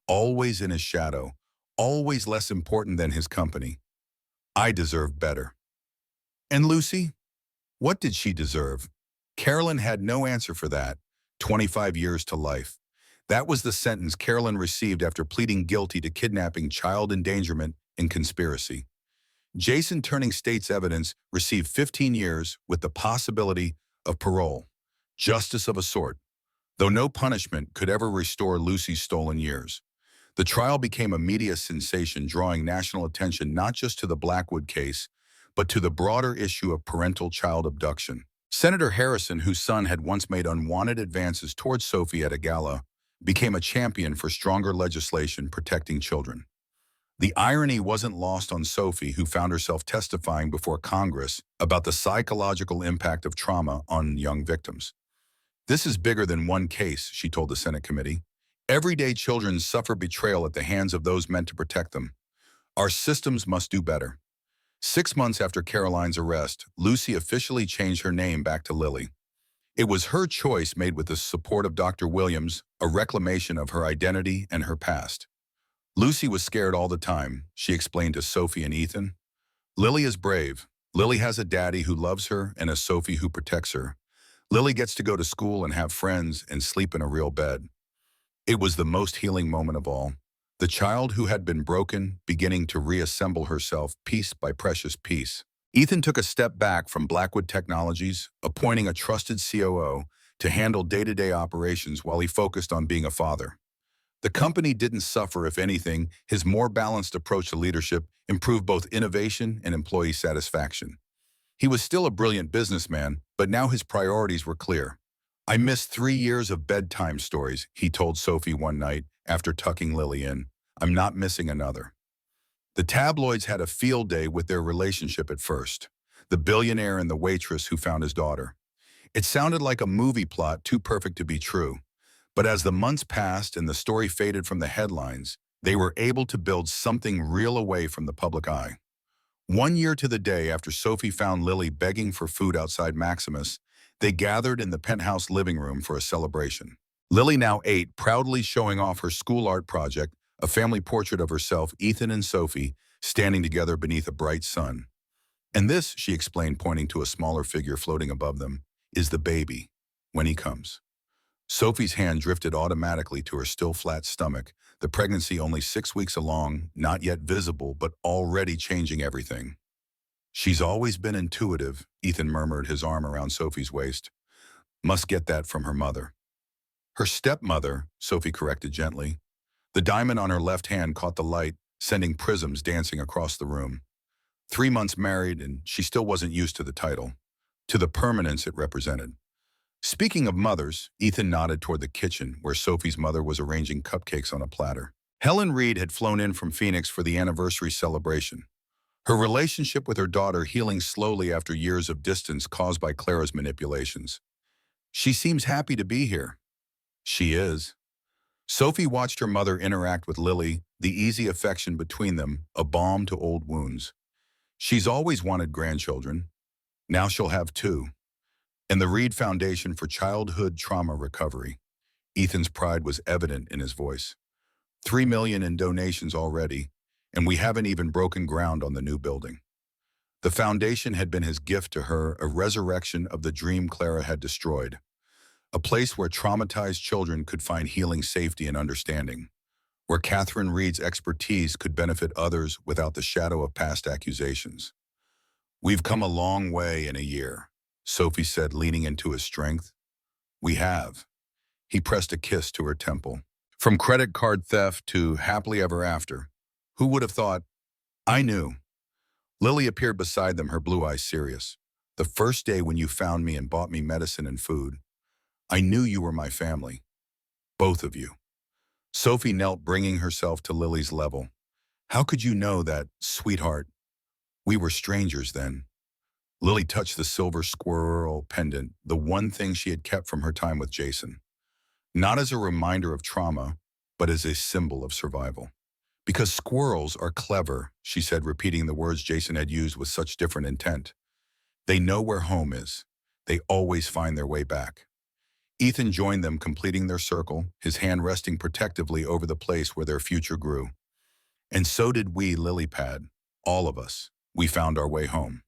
always in his shadow, always less important than his company. I deserve better. And Lucy? What did she deserve? Carolyn had no answer for that. 25 years to life. That was the sentence Carolyn received after pleading guilty to kidnapping, child endangerment, and conspiracy. Jason, turning state's evidence, received 15 years with the possibility of parole. Justice of a sort, though no punishment could ever restore Lucy's stolen years. The trial became a media sensation, drawing national attention not just to the Blackwood case, but to the broader issue of parental child abduction. Senator Harrison, whose son had once made unwanted advances towards Sophie at a gala, became a champion for stronger legislation protecting children. The irony wasn't lost on Sophie, who found herself testifying before Congress about the psychological impact of trauma on young victims. This is bigger than one case, she told the Senate committee. Everyday children suffer betrayal at the hands of those meant to protect them. Our systems must do better. 6 months after Caroline's arrest, Lucy officially changed her name back to Lily. It was her choice, made with the support of Dr. Williams, a reclamation of her identity and her past. Lucy was scared all the time, she explained to Sophie and Ethan. Lily is brave. Lily has a daddy who loves her and a Sophie who protects her. Lily gets to go to school and have friends and sleep in a real bed. It was the most healing moment of all. The child who had been broken, beginning to reassemble herself piece by precious piece. Ethan took a step back from Blackwood Technologies, appointing a trusted COO to handle day-to-day operations while he focused on being a father. The company didn't suffer. If anything, his more balanced approach to leadership improved both innovation and employee satisfaction. He was still a brilliant businessman, but now his priorities were clear. I missed 3 years of bedtime stories, he told Sophie one night after tucking Lily in. I'm not missing another. The tabloids had a field day with their relationship at first. The billionaire and the waitress who found his daughter. It sounded like a movie plot too perfect to be true. But as the months passed and the story faded from the headlines, they were able to build something real away from the public eye. 1 year to the day after Sophie found Lily begging for food outside Maximus, they gathered in the penthouse living room for a celebration. Lily now 8, proudly showing off her school art project, a family portrait of herself, Ethan and Sophie, standing together beneath a bright sun. And this, she explained, pointing to a smaller figure floating above them, is the baby, when he comes. Sophie's hand drifted automatically to her still flat stomach, the pregnancy only 6 weeks along, not yet visible, but already changing everything. She's always been intuitive, Ethan murmured, his arm around Sophie's waist. Must get that from her mother. Her stepmother, Sophie corrected gently. The diamond on her left hand caught the light, sending prisms dancing across the room. 3 months married, and she still wasn't used to the title, to the permanence it represented. Speaking of mothers, Ethan nodded toward the kitchen where Sophie's mother was arranging cupcakes on a platter. Helen Reed had flown in from Phoenix for the anniversary celebration. Her relationship with her daughter healing slowly after years of distance caused by Clara's manipulations. She seems happy to be here. She is. Sophie watched her mother interact with Lily, the easy affection between them, a balm to old wounds. She's always wanted grandchildren. Now she'll have 2. And the Reed Foundation for Childhood Trauma Recovery. Ethan's pride was evident in his voice. 3 million in donations already, and we haven't even broken ground on the new building. The foundation had been his gift to her, a resurrection of the dream Clara had destroyed. A place where traumatized children could find healing, safety, and understanding. Where Catherine Reed's expertise could benefit others without the shadow of past accusations. We've come a long way in a year, Sophie said, leaning into his strength. We have. He pressed a kiss to her temple. From credit card theft to happily ever after. Who would have thought? I knew. Lily appeared beside them, her blue eyes serious. The first day when you found me and bought me medicine and food, I knew you were my family. Both of you. Sophie knelt, bringing herself to Lily's level. How could you know that, sweetheart? We were strangers then. Lily touched the silver squirrel pendant, the one thing she had kept from her time with Jason. Not as a reminder of trauma, but as a symbol of survival. Because squirrels are clever, she said, repeating the words Jason had used with such different intent. They know where home is. They always find their way back. Ethan joined them, completing their circle, his hand resting protectively over the place where their future grew. And so did we, Lilypad. All of us. We found our way home.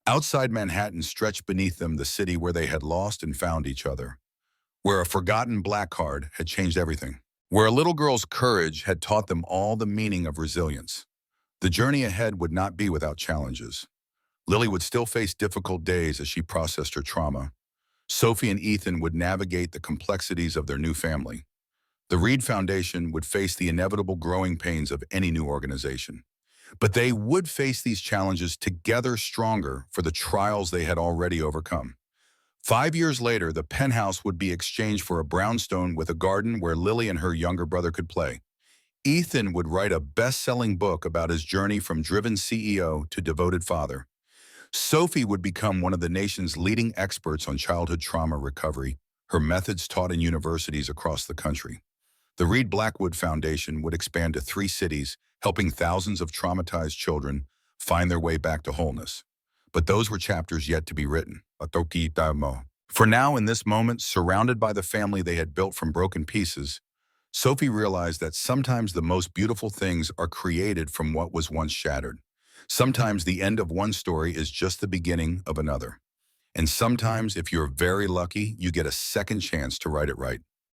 Outside Manhattan stretched beneath them the city where they had lost and found each other. Where a forgotten black card had changed everything. Where a little girl's courage had taught them all the meaning of resilience. The journey ahead would not be without challenges. Lily would still face difficult days as she processed her trauma. Sophie and Ethan would navigate the complexities of their new family. The Reed Foundation would face the inevitable growing pains of any new organization. But they would face these challenges together, stronger for the trials they had already overcome. 5 years later, the penthouse would be exchanged for a brownstone with a garden where Lily and her younger brother could play. Ethan would write a best-selling book about his journey from driven CEO to devoted father. Sophie would become one of the nation's leading experts on childhood trauma recovery, her methods taught in universities across the country. The Reed Blackwood Foundation would expand to 3 cities, helping thousands of traumatized children find their way back to wholeness. But those were chapters yet to be written. For now, in this moment, surrounded by the family they had built from broken pieces, Sophie realized that sometimes the most beautiful things are created from what was once shattered. Sometimes the end of one story is just the beginning of another. And sometimes, if you're very lucky, you get a second chance to write it right.